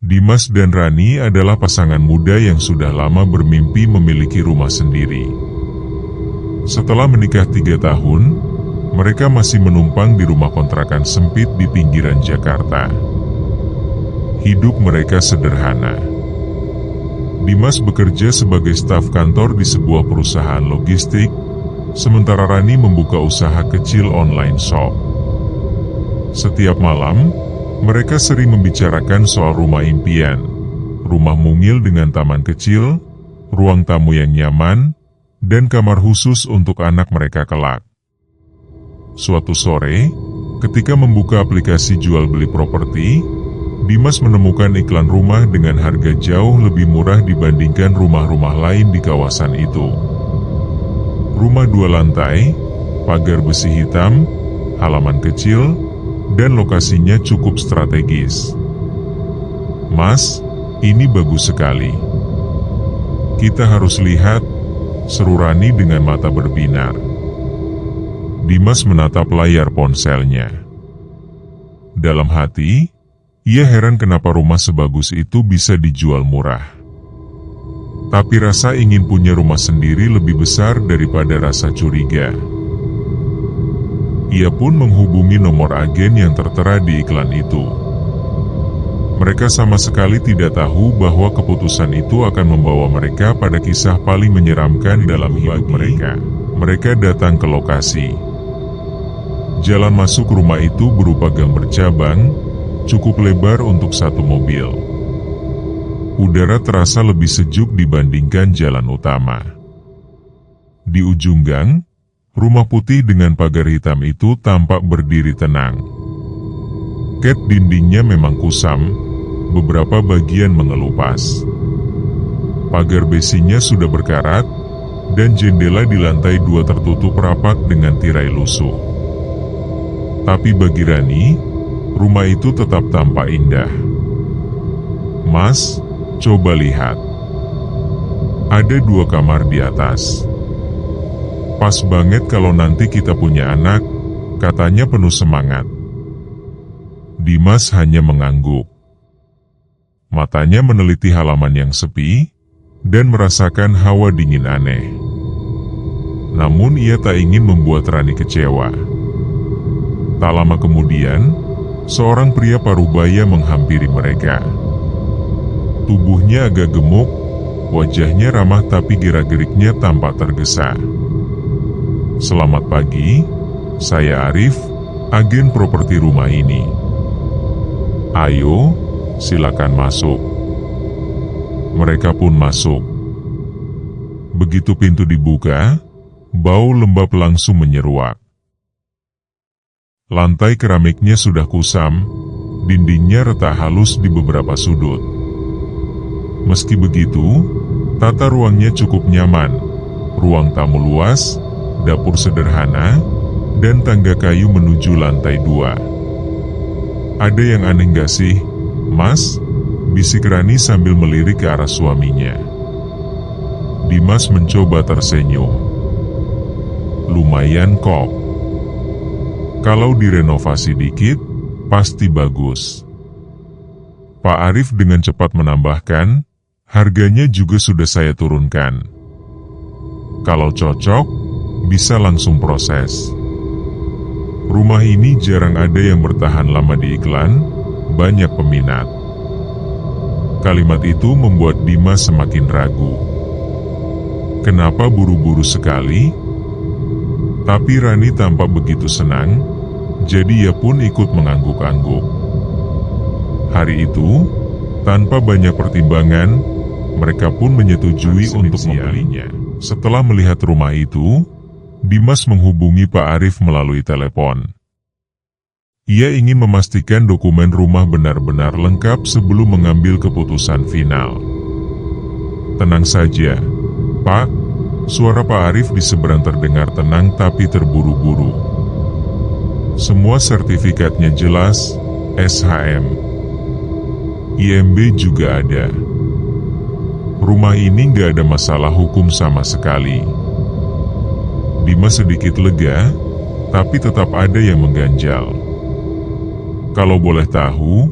Dimas dan Rani adalah pasangan muda yang sudah lama bermimpi memiliki rumah sendiri. Setelah menikah 3 tahun, mereka masih menumpang di rumah kontrakan sempit di pinggiran Jakarta. Hidup mereka sederhana. Dimas bekerja sebagai staf kantor di sebuah perusahaan logistik, sementara Rani membuka usaha kecil online shop. Setiap malam, mereka sering membicarakan soal rumah impian, rumah mungil dengan taman kecil, ruang tamu yang nyaman, dan kamar khusus untuk anak mereka kelak. Suatu sore, ketika membuka aplikasi jual beli properti, Dimas menemukan iklan rumah dengan harga jauh lebih murah dibandingkan rumah-rumah lain di kawasan itu. Rumah 2 lantai, pagar besi hitam, halaman kecil, dan lokasinya cukup strategis. "Mas, ini bagus sekali. Kita harus lihat," seru Rani dengan mata berbinar. Dimas menatap layar ponselnya. Dalam hati, ia heran kenapa rumah sebagus itu bisa dijual murah. Tapi rasa ingin punya rumah sendiri lebih besar daripada rasa curiga. Ia pun menghubungi nomor agen yang tertera di iklan itu. Mereka sama sekali tidak tahu bahwa keputusan itu akan membawa mereka pada kisah paling menyeramkan dalam hidup mereka. Mereka datang ke lokasi. Jalan masuk rumah itu berupa gang bercabang, cukup lebar untuk 1 mobil. Udara terasa lebih sejuk dibandingkan jalan utama. Di ujung gang, rumah putih dengan pagar hitam itu tampak berdiri tenang. Cat dindingnya memang kusam, beberapa bagian mengelupas. Pagar besinya sudah berkarat, dan jendela di lantai 2 tertutup rapat dengan tirai lusuh. Tapi bagi Rani, rumah itu tetap tampak indah. "Mas, coba lihat. Ada 2 kamar di atas. Pas banget kalau nanti kita punya anak," katanya penuh semangat. Dimas hanya mengangguk. Matanya meneliti halaman yang sepi, dan merasakan hawa dingin aneh. Namun ia tak ingin membuat Rani kecewa. Tak lama kemudian, seorang pria parubaya menghampiri mereka. Tubuhnya agak gemuk, wajahnya ramah tapi gerak-geriknya tampak tergesa. "Selamat pagi, saya Arif, agen properti rumah ini. Ayo, silakan masuk." Mereka pun masuk. Begitu pintu dibuka, bau lembab langsung menyeruak. Lantai keramiknya sudah kusam, dindingnya retak halus di beberapa sudut. Meski begitu, tata ruangnya cukup nyaman. Ruang tamu luas, dapur sederhana, dan tangga kayu menuju lantai 2. "Ada yang aneh gak sih, Mas?" bisik Rani sambil melirik ke arah suaminya. Dimas mencoba tersenyum. "Lumayan kok. Kalau direnovasi dikit, pasti bagus." Pak Arif dengan cepat menambahkan, "Harganya juga sudah saya turunkan. Kalau cocok, bisa langsung proses. Rumah ini jarang ada yang bertahan lama di iklan, banyak peminat." Kalimat itu membuat Dimas semakin ragu. Kenapa buru-buru sekali? Tapi Rani tampak begitu senang, jadi ia pun ikut mengangguk-angguk. Hari itu, tanpa banyak pertimbangan, mereka pun menyetujui untuk membelinya. Setelah melihat rumah itu, Dimas menghubungi Pak Arif melalui telepon. Ia ingin memastikan dokumen rumah benar-benar lengkap sebelum mengambil keputusan final. "Tenang saja, Pak," suara Pak Arif di seberang terdengar tenang tapi terburu-buru. "Semua sertifikatnya jelas, SHM, IMB juga ada. Rumah ini gak ada masalah hukum sama sekali." Dimas sedikit lega, tapi tetap ada yang mengganjal. "Kalau boleh tahu,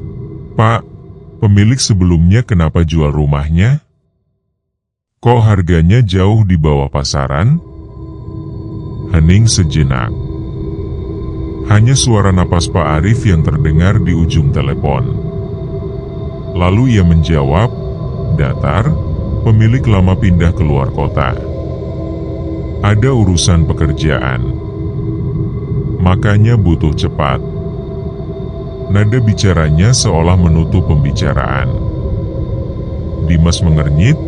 Pak, Pemilik sebelumnya kenapa jual rumahnya? Kok harganya jauh di bawah pasaran? Hening sejenak. Hanya suara napas Pak Arif yang terdengar di ujung telepon. Lalu ia menjawab, datar, pemilik lama pindah keluar kota. Ada urusan pekerjaan. Makanya butuh cepat. Nada bicaranya seolah menutup pembicaraan. Dimas mengernyit,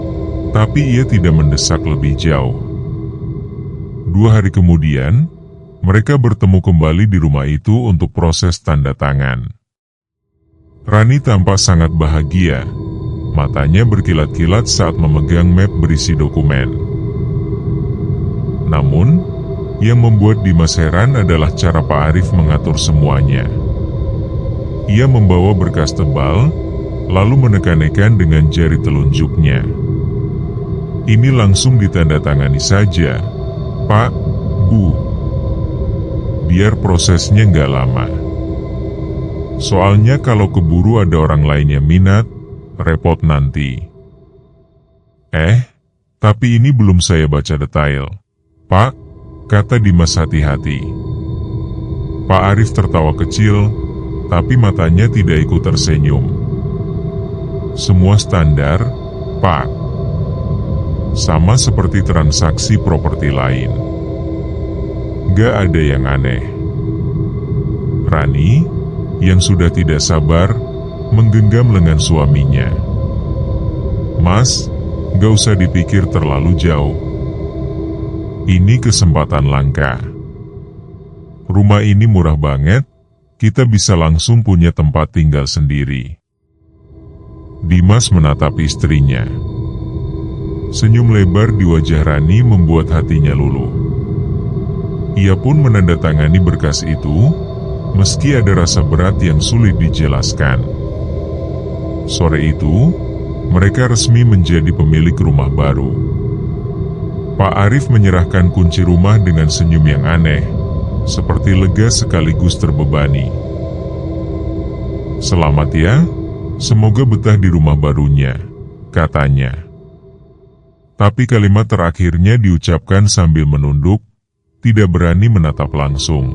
tapi ia tidak mendesak lebih jauh. 2 hari kemudian, mereka bertemu kembali di rumah itu untuk proses tanda tangan. Rani tampak sangat bahagia. Matanya berkilat-kilat saat memegang map berisi dokumen. Namun, yang membuat Dimas heran adalah cara Pak Arif mengatur semuanya. Ia membawa berkas tebal, lalu menekan-nekan dengan jari telunjuknya. Ini langsung ditandatangani saja, Pak, Bu. Biar prosesnya nggak lama. Soalnya kalau keburu ada orang lain yang minat, repot nanti. Tapi ini belum saya baca detail. Pak, kata Dimas hati-hati. Pak Arif tertawa kecil, tapi matanya tidak ikut tersenyum. Semua standar, Pak. Sama seperti transaksi properti lain. Gak ada yang aneh. Rani, yang sudah tidak sabar, menggenggam lengan suaminya. Mas, gak usah dipikir terlalu jauh. Ini kesempatan langka. Rumah ini murah banget, kita bisa langsung punya tempat tinggal sendiri. Dimas menatap istrinya. Senyum lebar di wajah Rani membuat hatinya luluh. Ia pun menandatangani berkas itu, meski ada rasa berat yang sulit dijelaskan. Sore itu, mereka resmi menjadi pemilik rumah baru. Pak Arif menyerahkan kunci rumah dengan senyum yang aneh, seperti lega sekaligus terbebani. Selamat ya, semoga betah di rumah barunya, katanya. Tapi kalimat terakhirnya diucapkan sambil menunduk, tidak berani menatap langsung.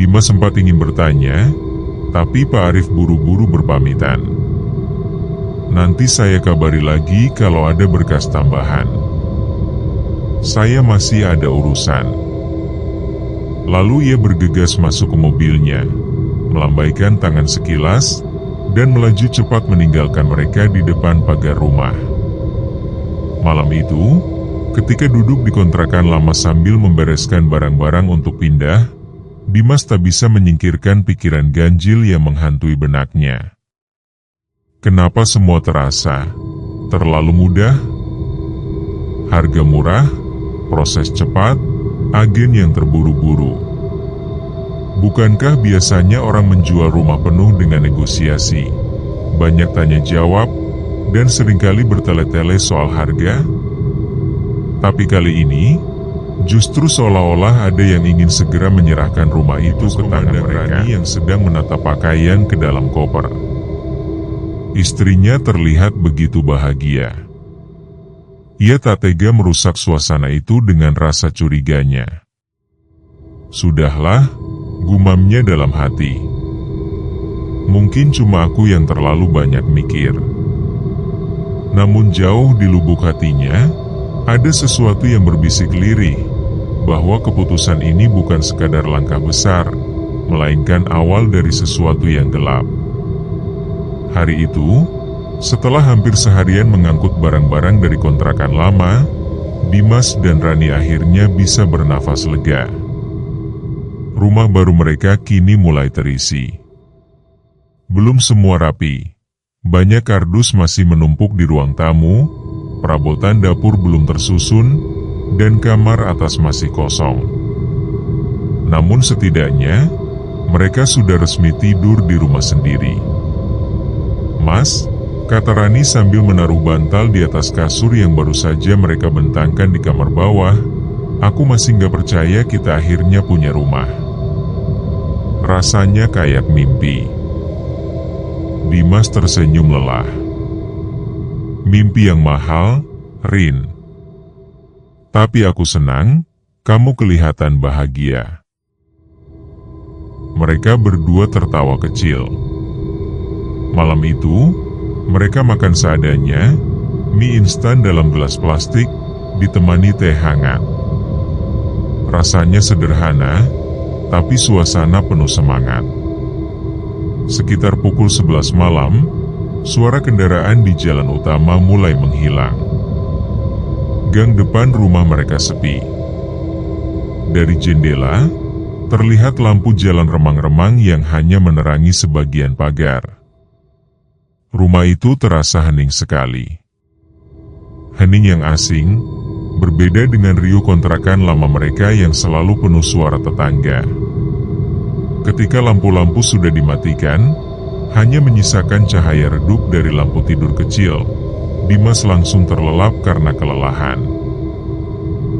Dimas sempat ingin bertanya, tapi Pak Arif buru-buru berpamitan. Nanti saya kabari lagi kalau ada berkas tambahan. Saya masih ada urusan. Lalu ia bergegas masuk ke mobilnya, melambaikan tangan sekilas, dan melaju cepat meninggalkan mereka di depan pagar rumah. Malam itu, ketika duduk di kontrakan lama sambil membereskan barang-barang untuk pindah, Dimas tak bisa menyingkirkan pikiran ganjil yang menghantui benaknya. Kenapa semua terasa terlalu mudah? Harga murah, proses cepat, agen yang terburu-buru. Bukankah biasanya orang menjual rumah penuh dengan negosiasi, banyak tanya jawab, dan seringkali bertele-tele soal harga? Tapi kali ini, justru seolah-olah ada yang ingin segera menyerahkan rumah itu ke tangan mereka yang sedang menata pakaian ke dalam koper. Istrinya terlihat begitu bahagia. Ia tak tega merusak suasana itu dengan rasa curiganya. Sudahlah, gumamnya dalam hati. Mungkin cuma aku yang terlalu banyak mikir. Namun jauh di lubuk hatinya, ada sesuatu yang berbisik lirih, bahwa keputusan ini bukan sekadar langkah besar, melainkan awal dari sesuatu yang gelap. Hari itu, setelah hampir seharian mengangkut barang-barang dari kontrakan lama, Dimas dan Rani akhirnya bisa bernafas lega. Rumah baru mereka kini mulai terisi. Belum semua rapi. Banyak kardus masih menumpuk di ruang tamu, perabotan dapur belum tersusun, dan kamar atas masih kosong. Namun setidaknya, mereka sudah resmi tidur di rumah sendiri. Mas, kata Rani sambil menaruh bantal di atas kasur yang baru saja mereka bentangkan di kamar bawah, aku masih gak percaya kita akhirnya punya rumah. Rasanya kayak mimpi. Dimas tersenyum lelah. Mimpi yang mahal, Rin. Tapi aku senang, kamu kelihatan bahagia. Mereka berdua tertawa kecil. Malam itu, mereka makan seadanya, mie instan dalam gelas plastik, ditemani teh hangat. Rasanya sederhana, tapi suasana penuh semangat. Sekitar pukul 11 malam, suara kendaraan di jalan utama mulai menghilang. Gang depan rumah mereka sepi. Dari jendela, terlihat lampu jalan remang-remang yang hanya menerangi sebagian pagar. Rumah itu terasa hening sekali. Hening yang asing, berbeda dengan riuh kontrakan lama mereka yang selalu penuh suara tetangga. Ketika lampu-lampu sudah dimatikan, hanya menyisakan cahaya redup dari lampu tidur kecil, Dimas langsung terlelap karena kelelahan.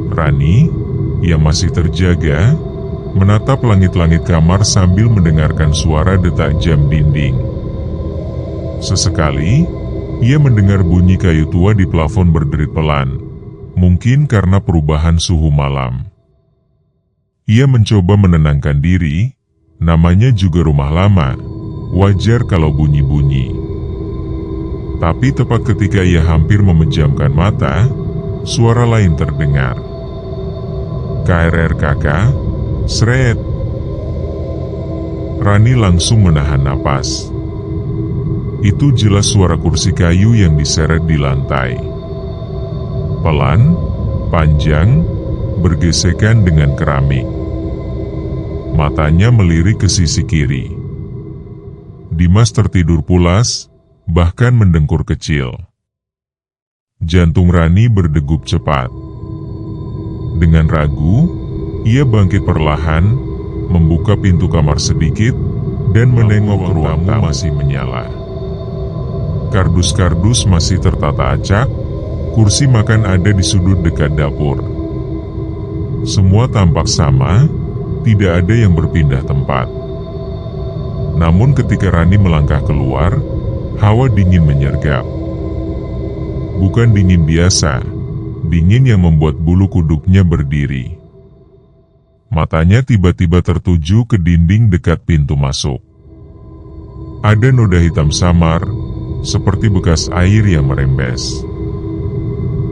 Rani, yang masih terjaga, menatap langit-langit kamar sambil mendengarkan suara detak jam dinding. Sesekali, ia mendengar bunyi kayu tua di plafon berderit pelan, mungkin karena perubahan suhu malam. Ia mencoba menenangkan diri, namanya juga rumah lama, wajar kalau bunyi-bunyi. Tapi tepat ketika ia hampir memejamkan mata, suara lain terdengar. KRRKK, sret. Rani langsung menahan napas. Itu jelas suara kursi kayu yang diseret di lantai. Pelan, panjang, bergesekan dengan keramik. Matanya melirik ke sisi kiri. Dimas tertidur pulas, bahkan mendengkur kecil. Jantung Rani berdegup cepat. Dengan ragu, ia bangkit perlahan, membuka pintu kamar sedikit, dan menengok ke ruang tamu masih menyala. Kardus-kardus masih tertata acak, kursi makan ada di sudut dekat dapur. Semua tampak sama, tidak ada yang berpindah tempat. Namun ketika Rani melangkah keluar, hawa dingin menyergap. Bukan dingin biasa, dingin yang membuat bulu kuduknya berdiri. Matanya tiba-tiba tertuju ke dinding dekat pintu masuk. Ada noda hitam samar, seperti bekas air yang merembes.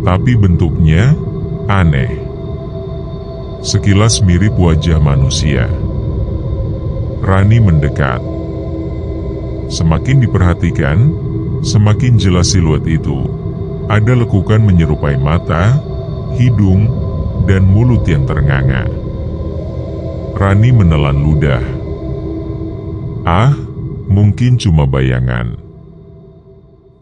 Tapi bentuknya aneh. Sekilas mirip wajah manusia. Rani mendekat. Semakin diperhatikan, semakin jelas siluet itu. Ada lekukan menyerupai mata, hidung, dan mulut yang ternganga. Rani menelan ludah. Ah, mungkin cuma bayangan.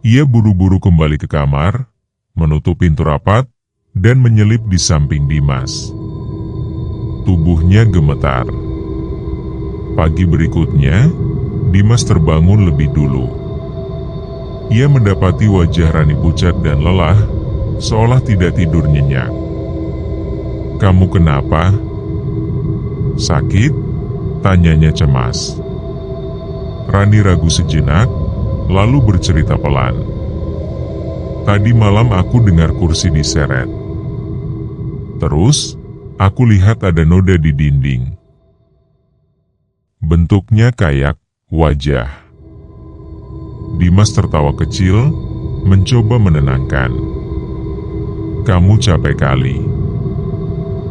Ia buru-buru kembali ke kamar, menutup pintu rapat, dan menyelip di samping Dimas. Tubuhnya gemetar. Pagi berikutnya, Dimas terbangun lebih dulu. Ia mendapati wajah Rani pucat dan lelah, seolah tidak tidur nyenyak. "Kamu kenapa? Sakit?" tanyanya cemas. Rani ragu sejenak, lalu bercerita pelan. "Tadi malam aku dengar kursi diseret. Terus, aku lihat ada noda di dinding. Bentuknya kayak wajah." Dimas tertawa kecil, mencoba menenangkan. "Kamu capek kali.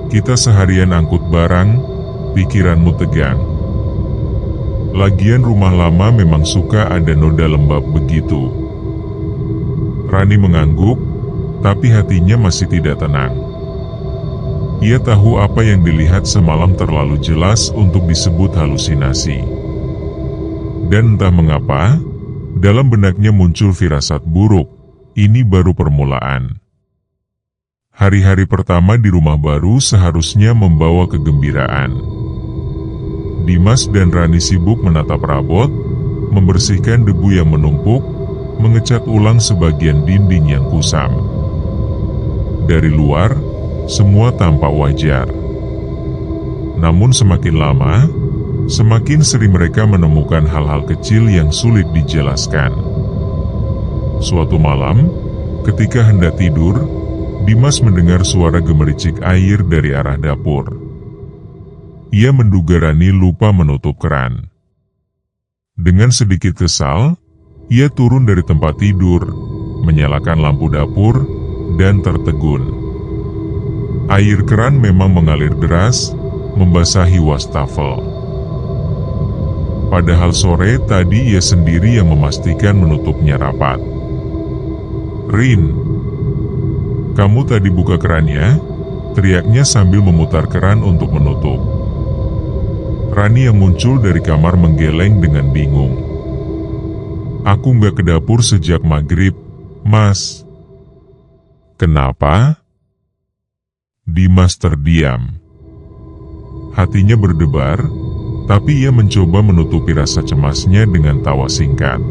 Kita seharian angkut barang, pikiranmu tegang. Lagian rumah lama memang suka ada noda lembab begitu." Rani mengangguk, tapi hatinya masih tidak tenang. Ia tahu apa yang dilihat semalam terlalu jelas untuk disebut halusinasi. Dan entah mengapa, dalam benaknya muncul firasat buruk, ini baru permulaan. Hari-hari pertama di rumah baru seharusnya membawa kegembiraan. Dimas dan Rani sibuk menatap rabot, membersihkan debu yang menumpuk, mengecat ulang sebagian dinding yang kusam. Dari luar, semua tampak wajar. Namun semakin lama, Semakin sering mereka menemukan hal-hal kecil yang sulit dijelaskan. Suatu malam, ketika hendak tidur, Dimas mendengar suara gemericik air dari arah dapur. Ia menduga Rani lupa menutup keran. Dengan sedikit kesal, ia turun dari tempat tidur, menyalakan lampu dapur, dan tertegun. Air keran memang mengalir deras, membasahi wastafel. Padahal sore tadi ia sendiri yang memastikan menutupnya rapat. "Rin, kamu tadi buka kerannya?" teriaknya sambil memutar keran untuk menutup. Rani yang muncul dari kamar menggeleng dengan bingung. "Aku nggak ke dapur sejak maghrib, Mas." "Kenapa?" Dimas terdiam. Hatinya berdebar, tapi ia mencoba menutupi rasa cemasnya dengan tawa singkat.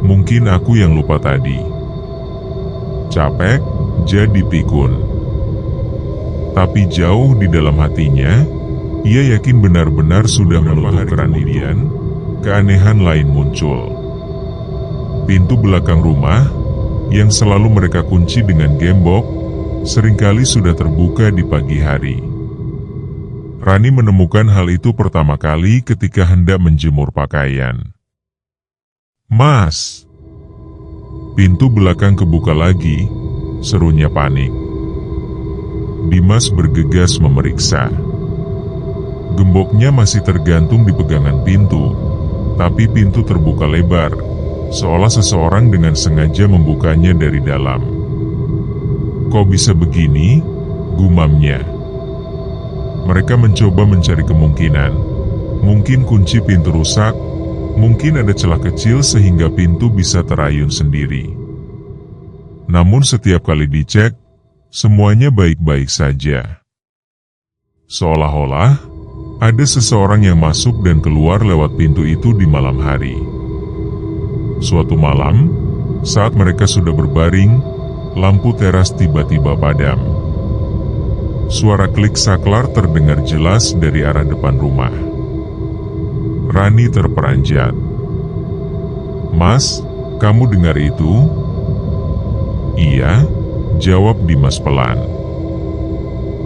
"Mungkin aku yang lupa tadi. Capek, jadi pikun." Tapi jauh di dalam hatinya, ia yakin benar-benar sudah menutup keran. Kemudian, keanehan lain muncul. Pintu belakang rumah, yang selalu mereka kunci dengan gembok, seringkali sudah terbuka di pagi hari. Rani menemukan hal itu pertama kali ketika hendak menjemur pakaian. "Mas!" Pintu belakang kebuka lagi, serunya panik. Dimas bergegas memeriksa. Gemboknya masih tergantung di pegangan pintu, tapi pintu terbuka lebar, seolah seseorang dengan sengaja membukanya dari dalam. "Kok bisa begini?" gumamnya. Mereka mencoba mencari kemungkinan. Mungkin kunci pintu rusak, mungkin ada celah kecil sehingga pintu bisa terayun sendiri. Namun setiap kali dicek, semuanya baik-baik saja. Seolah-olah ada seseorang yang masuk dan keluar lewat pintu itu di malam hari. Suatu malam, saat mereka sudah berbaring, lampu teras tiba-tiba padam. Suara klik saklar terdengar jelas dari arah depan rumah. Rani terperanjat. "Mas, kamu dengar itu?" "Iya," jawab Dimas pelan.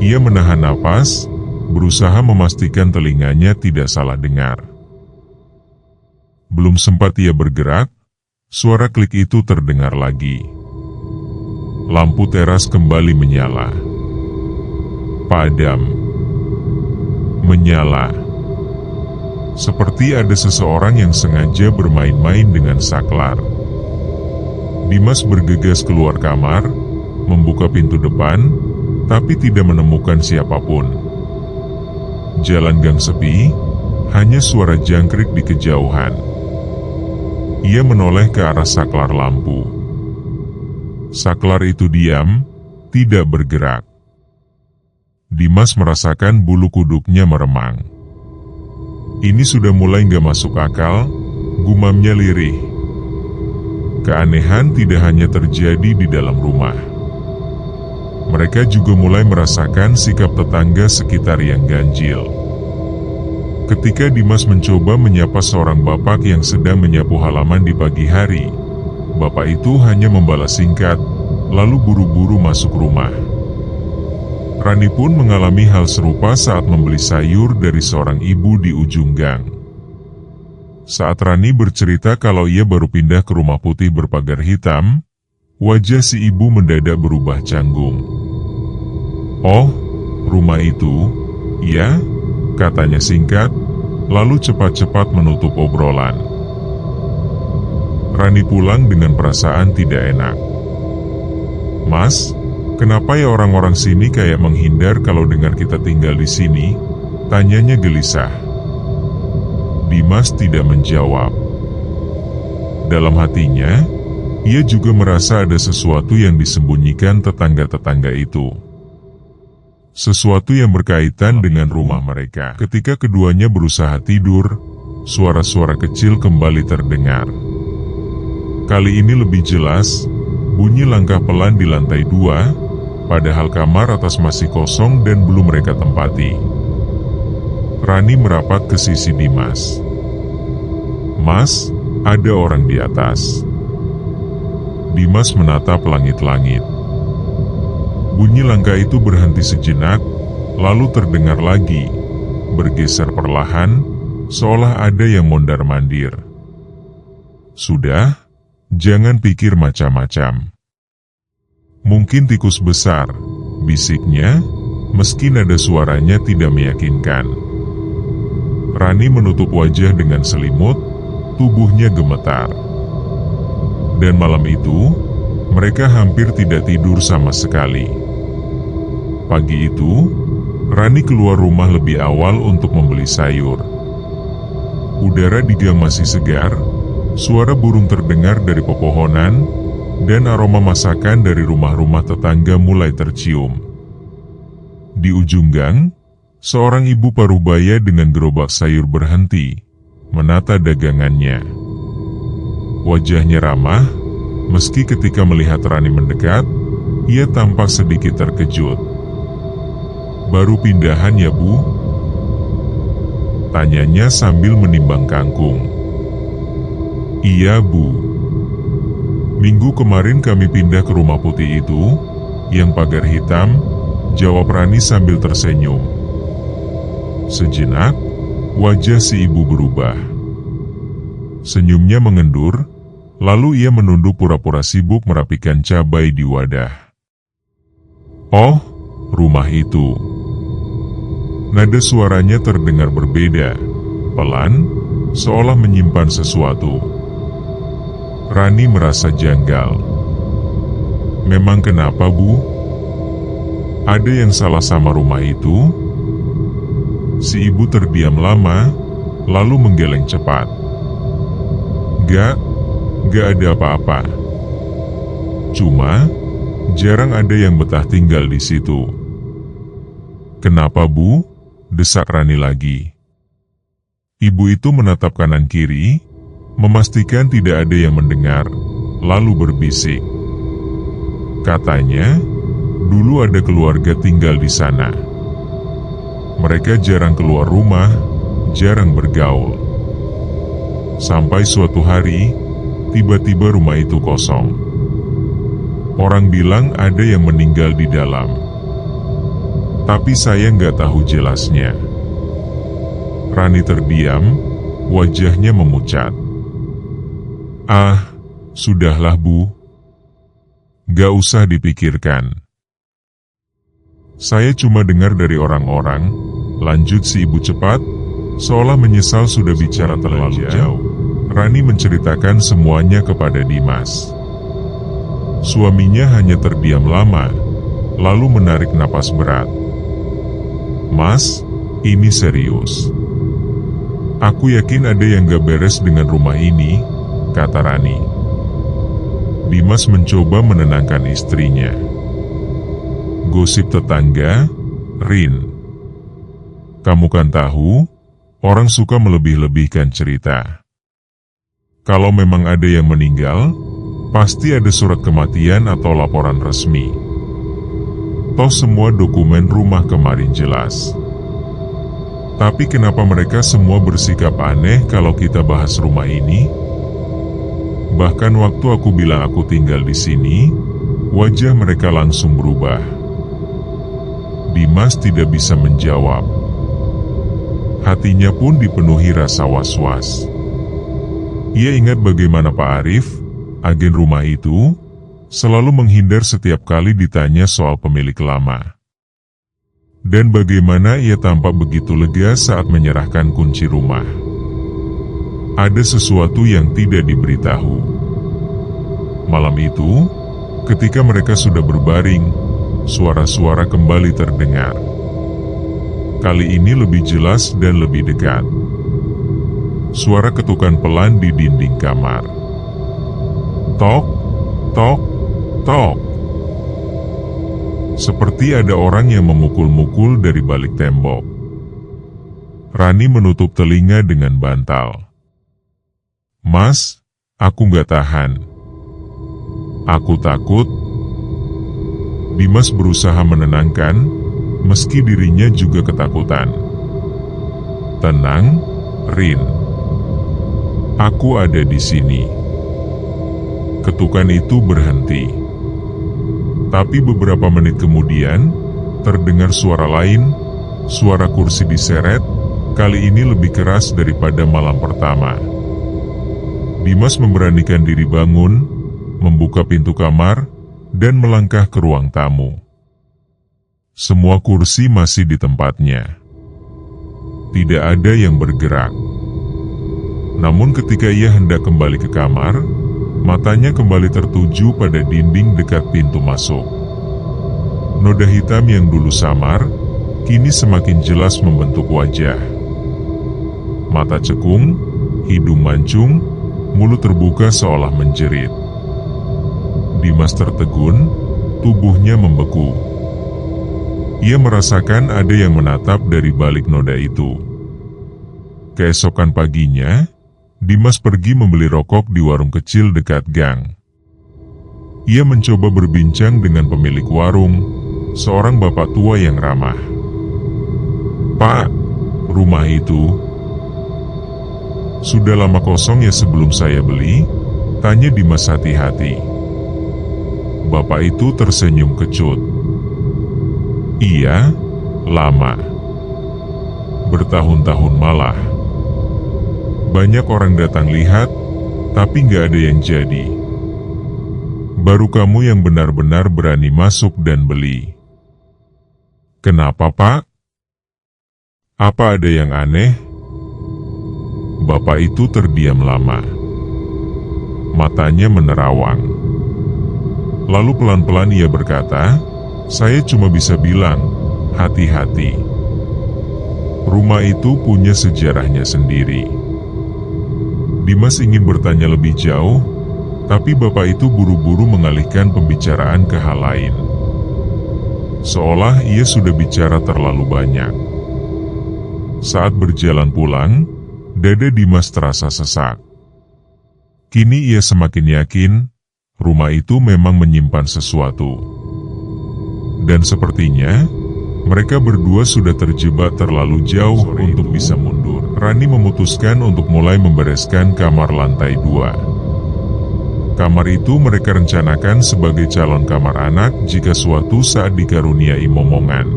Ia menahan napas, berusaha memastikan telinganya tidak salah dengar. Belum sempat ia bergerak, suara klik itu terdengar lagi. Lampu teras kembali menyala. Padam. Menyala. Seperti ada seseorang yang sengaja bermain-main dengan saklar. Dimas bergegas keluar kamar, membuka pintu depan, tapi tidak menemukan siapapun. Jalan gang sepi, hanya suara jangkrik di kejauhan. Ia menoleh ke arah saklar lampu. Saklar itu diam, tidak bergerak. Dimas merasakan bulu kuduknya meremang. Ini sudah mulai gak masuk akal, gumamnya lirih. Keanehan tidak hanya terjadi di dalam rumah. Mereka juga mulai merasakan sikap tetangga sekitar yang ganjil. Ketika Dimas mencoba menyapa seorang bapak yang sedang menyapu halaman di pagi hari, bapak itu hanya membalas singkat, lalu buru-buru masuk rumah. Rani pun mengalami hal serupa saat membeli sayur dari seorang ibu di ujung gang. Saat Rani bercerita kalau ia baru pindah ke rumah putih berpagar hitam, wajah si ibu mendadak berubah canggung. "Oh, rumah itu, ya?" katanya singkat, lalu cepat-cepat menutup obrolan. Rani pulang dengan perasaan tidak enak. "Mas, kenapa ya orang-orang sini kayak menghindar kalau dengar kita tinggal di sini?" tanyanya gelisah. Dimas tidak menjawab. Dalam hatinya, ia juga merasa ada sesuatu yang disembunyikan tetangga-tetangga itu. Sesuatu yang berkaitan dengan rumah mereka. Ketika keduanya berusaha tidur, suara-suara kecil kembali terdengar. Kali ini lebih jelas, bunyi langkah pelan di lantai 2, padahal kamar atas masih kosong dan belum mereka tempati. Rani merapat ke sisi Dimas. "Mas, ada orang di atas." Dimas menatap langit-langit. Bunyi langkah itu berhenti sejenak, lalu terdengar lagi, bergeser perlahan, seolah ada yang mondar-mandir. "Sudah, jangan pikir macam-macam. Mungkin tikus besar," bisiknya, meski nada suaranya tidak meyakinkan. Rani menutup wajah dengan selimut, tubuhnya gemetar. Dan malam itu, mereka hampir tidak tidur sama sekali. Pagi itu, Rani keluar rumah lebih awal untuk membeli sayur. Udara di gang masih segar, suara burung terdengar dari pepohonan, dan aroma masakan dari rumah-rumah tetangga mulai tercium. Di ujung gang, seorang ibu parubaya dengan gerobak sayur berhenti, menata dagangannya. Wajahnya ramah, meski ketika melihat Rani mendekat, ia tampak sedikit terkejut. "Baru pindahan ya, Bu?" tanyanya sambil menimbang kangkung. "Iya, Bu. Minggu kemarin kami pindah ke rumah putih itu, yang pagar hitam," jawab Rani sambil tersenyum. Sejenak, wajah si ibu berubah. Senyumnya mengendur, lalu ia menunduk pura-pura sibuk merapikan cabai di wadah. "Oh, rumah itu." Nada suaranya terdengar berbeda, pelan, seolah menyimpan sesuatu. Rani merasa janggal. "Memang kenapa, Bu? Ada yang salah sama rumah itu?" Si ibu terdiam lama, lalu menggeleng cepat. Gak ada apa-apa. Cuma, jarang ada yang betah tinggal di situ." "Kenapa, Bu?" desak Rani lagi. Ibu itu menatap kanan kiri, memastikan tidak ada yang mendengar, lalu berbisik. Katanya, dulu ada keluarga tinggal di sana. Mereka jarang keluar rumah, jarang bergaul. Sampai suatu hari, tiba-tiba rumah itu kosong. Orang bilang ada yang meninggal di dalam. Tapi saya nggak tahu jelasnya. Rani terdiam, wajahnya memucat. "Ah, sudahlah, Bu. Gak usah dipikirkan. Saya cuma dengar dari orang-orang," lanjut si ibu cepat, seolah menyesal sudah bicara terlalu jauh. Rani menceritakan semuanya kepada Dimas. Suaminya hanya terdiam lama, lalu menarik napas berat. "Mas, ini serius. Aku yakin ada yang gak beres dengan rumah ini," kata Rani. Dimas mencoba menenangkan istrinya. "Gosip tetangga, Rin. Kamu kan tahu, orang suka melebih-lebihkan cerita. Kalau memang ada yang meninggal, pasti ada surat kematian atau laporan resmi. Toh semua dokumen rumah kemarin jelas. Tapi kenapa mereka semua bersikap aneh kalau kita bahas rumah ini? Bahkan waktu aku bilang aku tinggal di sini, wajah mereka langsung berubah." Dimas tidak bisa menjawab. Hatinya pun dipenuhi rasa was-was. Ia ingat bagaimana Pak Arif, agen rumah itu, selalu menghindar setiap kali ditanya soal pemilik lama. Dan bagaimana ia tampak begitu lega saat menyerahkan kunci rumah. Ada sesuatu yang tidak diberitahu. Malam itu, ketika mereka sudah berbaring, suara-suara kembali terdengar. Kali ini lebih jelas dan lebih dekat. Suara ketukan pelan di dinding kamar. Tok, tok, tok. Seperti ada orang yang memukul-mukul dari balik tembok. Rani menutup telinga dengan bantal. "Mas, aku nggak tahan. Aku takut." Dimas berusaha menenangkan, meski dirinya juga ketakutan. Tenang, Rin. Aku ada di sini. Ketukan itu berhenti. Tapi beberapa menit kemudian, terdengar suara lain, suara kursi diseret, kali ini lebih keras daripada malam pertama. Dimas memberanikan diri bangun, membuka pintu kamar, dan melangkah ke ruang tamu. Semua kursi masih di tempatnya. Tidak ada yang bergerak. Namun ketika ia hendak kembali ke kamar, matanya kembali tertuju pada dinding dekat pintu masuk. Noda hitam yang dulu samar, kini semakin jelas membentuk wajah. Mata cekung, hidung mancung, mulut terbuka seolah menjerit. Dimas tertegun, tubuhnya membeku. Ia merasakan ada yang menatap dari balik noda itu. Keesokan paginya, Dimas pergi membeli rokok di warung kecil dekat gang. Ia mencoba berbincang dengan pemilik warung, seorang bapak tua yang ramah. "Pak, rumah itu sudah lama kosong ya sebelum saya beli?" tanya Dimas hati-hati. Bapak itu tersenyum kecut. "Iya, lama. Bertahun-tahun malah. Banyak orang datang lihat, tapi nggak ada yang jadi. Baru kamu yang benar-benar berani masuk dan beli." "Kenapa, Pak? Apa ada yang aneh?" Bapak itu terdiam lama. Matanya menerawang. Lalu pelan-pelan ia berkata, "Saya cuma bisa bilang, hati-hati. Rumah itu punya sejarahnya sendiri." Dimas ingin bertanya lebih jauh, tapi bapak itu buru-buru mengalihkan pembicaraan ke hal lain. Seolah ia sudah bicara terlalu banyak. Saat berjalan pulang, dada Dimas terasa sesak. Kini ia semakin yakin, rumah itu memang menyimpan sesuatu. Dan sepertinya, mereka berdua sudah terjebak terlalu jauh untuk bisa mundur. Rani memutuskan untuk mulai membereskan kamar lantai 2. Kamar itu mereka rencanakan sebagai calon kamar anak jika suatu saat dikaruniai momongan.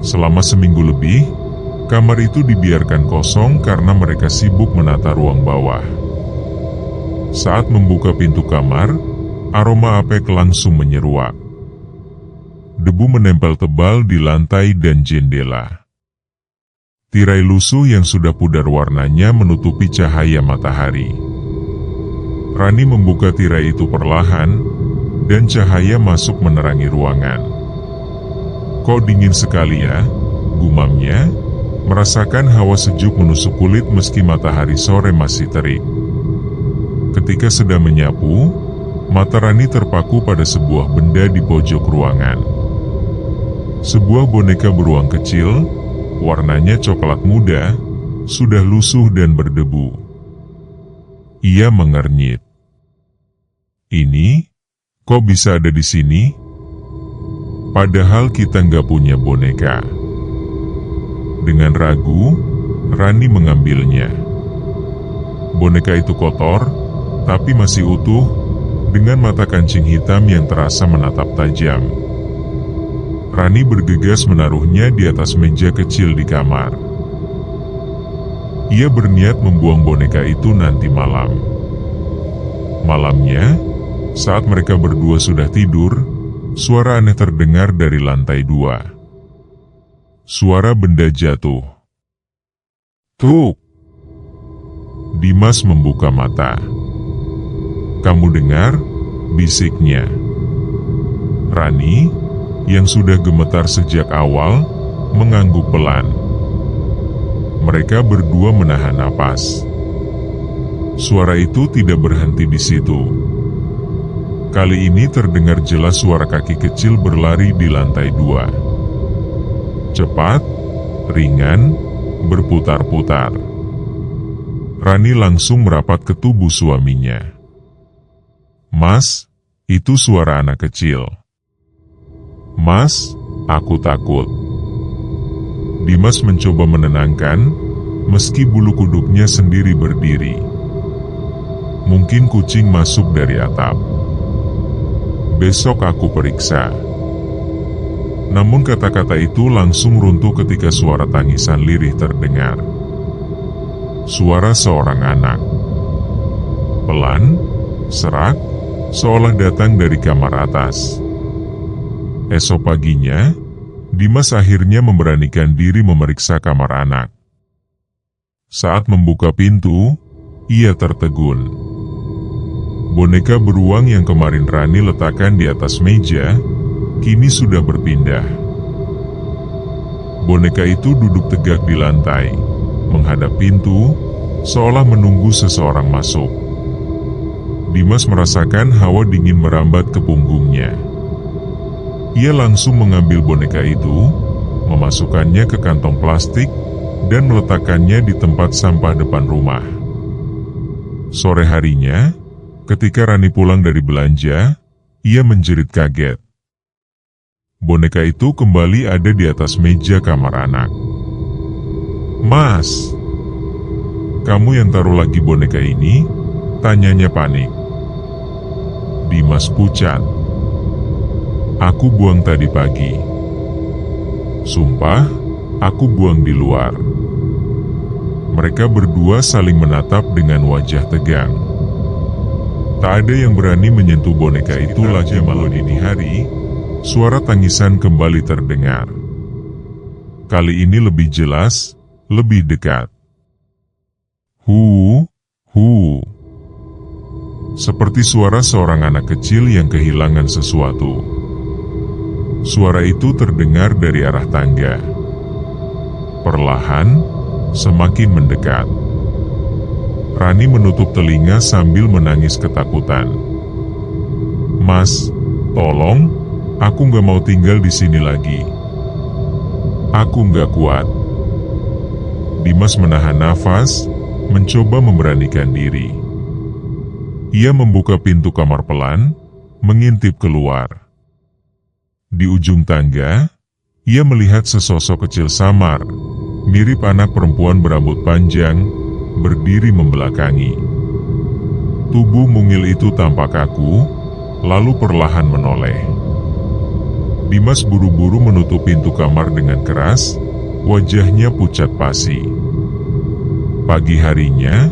Selama seminggu lebih, kamar itu dibiarkan kosong karena mereka sibuk menata ruang bawah. Saat membuka pintu kamar, aroma apek langsung menyeruak. Debu menempel tebal di lantai dan jendela. Tirai lusuh yang sudah pudar warnanya menutupi cahaya matahari. Rani membuka tirai itu perlahan, dan cahaya masuk menerangi ruangan. "Kok dingin sekali ya?" gumamnya, merasakan hawa sejuk menusuk kulit meski matahari sore masih terik. Ketika sedang menyapu, mata Rani terpaku pada sebuah benda di pojok ruangan. Sebuah boneka beruang kecil, warnanya coklat muda, sudah lusuh dan berdebu. Ia mengernyit. "Ini, kok bisa ada di sini? Padahal kita nggak punya boneka." Dengan ragu, Rani mengambilnya. Boneka itu kotor, tapi masih utuh, dengan mata kancing hitam yang terasa menatap tajam. Rani bergegas menaruhnya di atas meja kecil di kamar. Ia berniat membuang boneka itu nanti malam. Malamnya, saat mereka berdua sudah tidur, suara aneh terdengar dari lantai 2. Suara benda jatuh. "Tuk!" Dimas membuka mata. "Kamu dengar?" bisiknya. Rani, yang sudah gemetar sejak awal, mengangguk pelan. Mereka berdua menahan napas. Suara itu tidak berhenti di situ. Kali ini terdengar jelas suara kaki kecil berlari di lantai 2. Cepat, ringan, berputar-putar. Rani langsung merapat ke tubuh suaminya. "Mas, itu suara anak kecil." "Mas, aku takut." Dimas mencoba menenangkan, meski bulu kuduknya sendiri berdiri. Mungkin kucing masuk dari atap. Besok aku periksa. Namun kata-kata itu langsung runtuh ketika suara tangisan lirih terdengar. Suara seorang anak. Pelan, serak, seolah datang dari kamar atas. Esok paginya, Dimas akhirnya memberanikan diri memeriksa kamar anak. Saat membuka pintu, ia tertegun. Boneka beruang yang kemarin Rani letakkan di atas meja, kini sudah berpindah. Boneka itu duduk tegak di lantai, menghadap pintu, seolah menunggu seseorang masuk. Dimas merasakan hawa dingin merambat ke punggungnya. Ia langsung mengambil boneka itu, memasukkannya ke kantong plastik, dan meletakkannya di tempat sampah depan rumah. Sore harinya, ketika Rani pulang dari belanja, ia menjerit kaget. Boneka itu kembali ada di atas meja kamar anak. "Mas, kamu yang taruh lagi boneka ini?" tanyanya panik. Dimas pucat. "Aku buang tadi pagi. Sumpah, aku buang di luar." Mereka berdua saling menatap dengan wajah tegang. Tak ada yang berani menyentuh boneka itu lagi. Malam dini hari, suara tangisan kembali terdengar. Kali ini lebih jelas, lebih dekat. Hu, hu. Seperti suara seorang anak kecil yang kehilangan sesuatu. Suara itu terdengar dari arah tangga. Perlahan, semakin mendekat. Rani menutup telinga sambil menangis ketakutan. "Mas, tolong, aku gak mau tinggal di sini lagi. Aku gak kuat." Dimas menahan nafas, mencoba memberanikan diri. Ia membuka pintu kamar pelan, mengintip keluar. Di ujung tangga, ia melihat sesosok kecil samar, mirip anak perempuan berambut panjang, berdiri membelakangi. Tubuh mungil itu tampak kaku, lalu perlahan menoleh. Dimas buru-buru menutup pintu kamar dengan keras, wajahnya pucat pasi. Pagi harinya,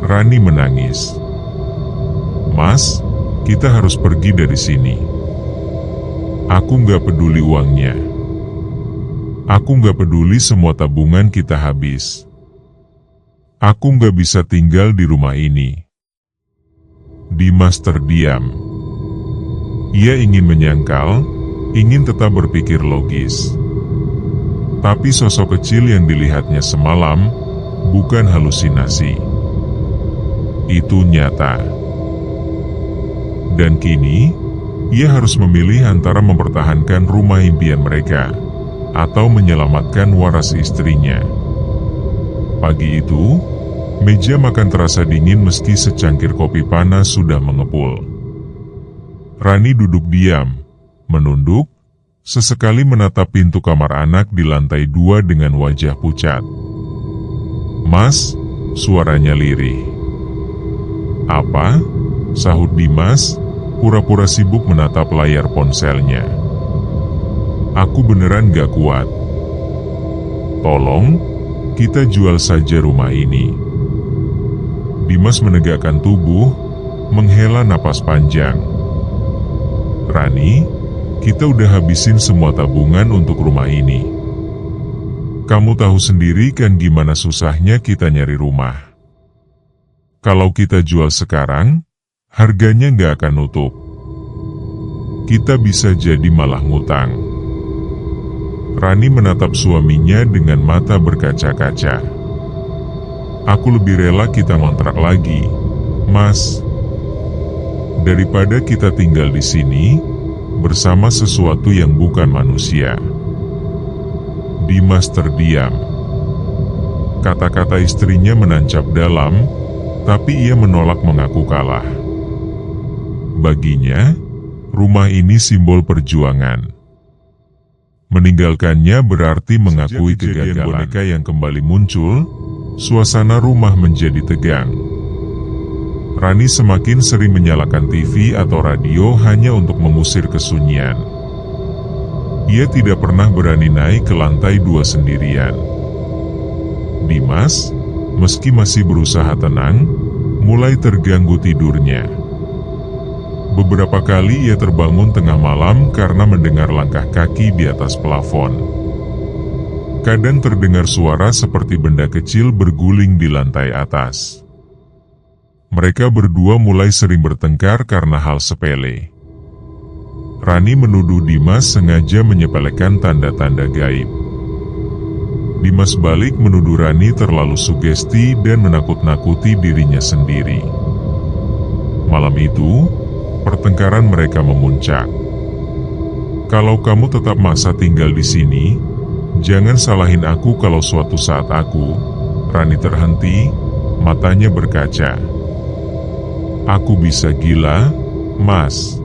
Rani menangis. "Mas, kita harus pergi dari sini. Aku gak peduli uangnya. Aku gak peduli semua tabungan kita habis. Aku gak bisa tinggal di rumah ini." Dimas terdiam. Ia ingin menyangkal, ingin tetap berpikir logis. Tapi sosok kecil yang dilihatnya semalam bukan halusinasi. Itu nyata. Dan kini, ia harus memilih antara mempertahankan rumah impian mereka atau menyelamatkan waras istrinya. Pagi itu, meja makan terasa dingin meski secangkir kopi panas sudah mengepul. Rani duduk diam, menunduk, sesekali menatap pintu kamar anak di lantai 2 dengan wajah pucat. "Mas," suaranya lirih. "Apa?" sahut Dimas, pura-pura sibuk menatap layar ponselnya. "Aku beneran gak kuat. Tolong, kita jual saja rumah ini." Dimas menegakkan tubuh, menghela napas panjang. "Rani, kita udah habisin semua tabungan untuk rumah ini. Kamu tahu sendiri kan gimana susahnya kita nyari rumah. Kalau kita jual sekarang, harganya gak akan nutup. Kita bisa jadi malah ngutang." Rani menatap suaminya dengan mata berkaca-kaca. "Aku lebih rela kita ngontrak lagi, Mas. Daripada kita tinggal di sini, bersama sesuatu yang bukan manusia." Dimas terdiam. Kata-kata istrinya menancap dalam, tapi ia menolak mengaku kalah. Baginya, rumah ini simbol perjuangan. Meninggalkannya berarti mengakui kegagalan. Boneka yang kembali muncul, suasana rumah menjadi tegang. Rani semakin sering menyalakan TV atau radio hanya untuk mengusir kesunyian. Ia tidak pernah berani naik ke lantai 2 sendirian. Dimas, meski masih berusaha tenang, mulai terganggu tidurnya. Beberapa kali ia terbangun tengah malam karena mendengar langkah kaki di atas plafon. Kadang terdengar suara seperti benda kecil berguling di lantai atas. Mereka berdua mulai sering bertengkar karena hal sepele. Rani menuduh Dimas sengaja menyepelekan tanda-tanda gaib. Dimas balik menuduh Rani terlalu sugesti dan menakut-nakuti dirinya sendiri. Malam itu, pertengkaran mereka memuncak. "Kalau kamu tetap maksa tinggal di sini, jangan salahin aku kalau suatu saat aku..." Rani terhenti, matanya berkaca. "Aku bisa gila, Mas."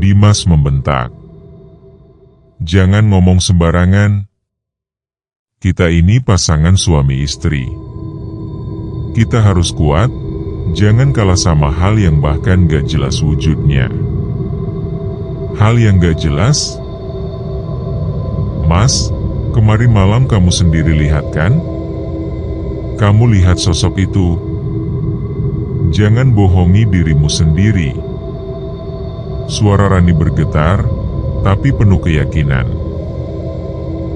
Dimas membentak. "Jangan ngomong sembarangan. Kita ini pasangan suami istri. Kita harus kuat, jangan kalah sama hal yang bahkan gak jelas wujudnya." "Hal yang gak jelas? Mas, kemarin malam kamu sendiri lihat kan? Kamu lihat sosok itu. Jangan bohongi dirimu sendiri." Suara Rani bergetar, tapi penuh keyakinan.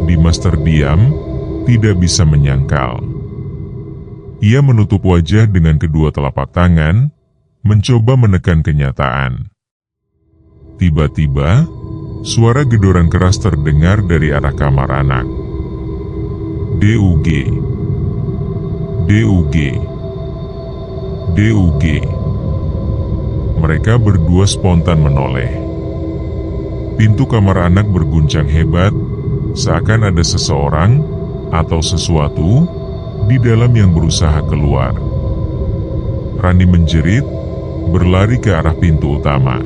Dimas terdiam, tidak bisa menyangkal. Ia menutup wajah dengan kedua telapak tangan, mencoba menekan kenyataan. Tiba-tiba, suara gedoran keras terdengar dari arah kamar anak. "DUG, DUG, DUG." Mereka berdua spontan menoleh. Pintu kamar anak berguncang hebat, seakan ada seseorang atau sesuatu di dalam yang berusaha keluar. Rani menjerit, berlari ke arah pintu utama.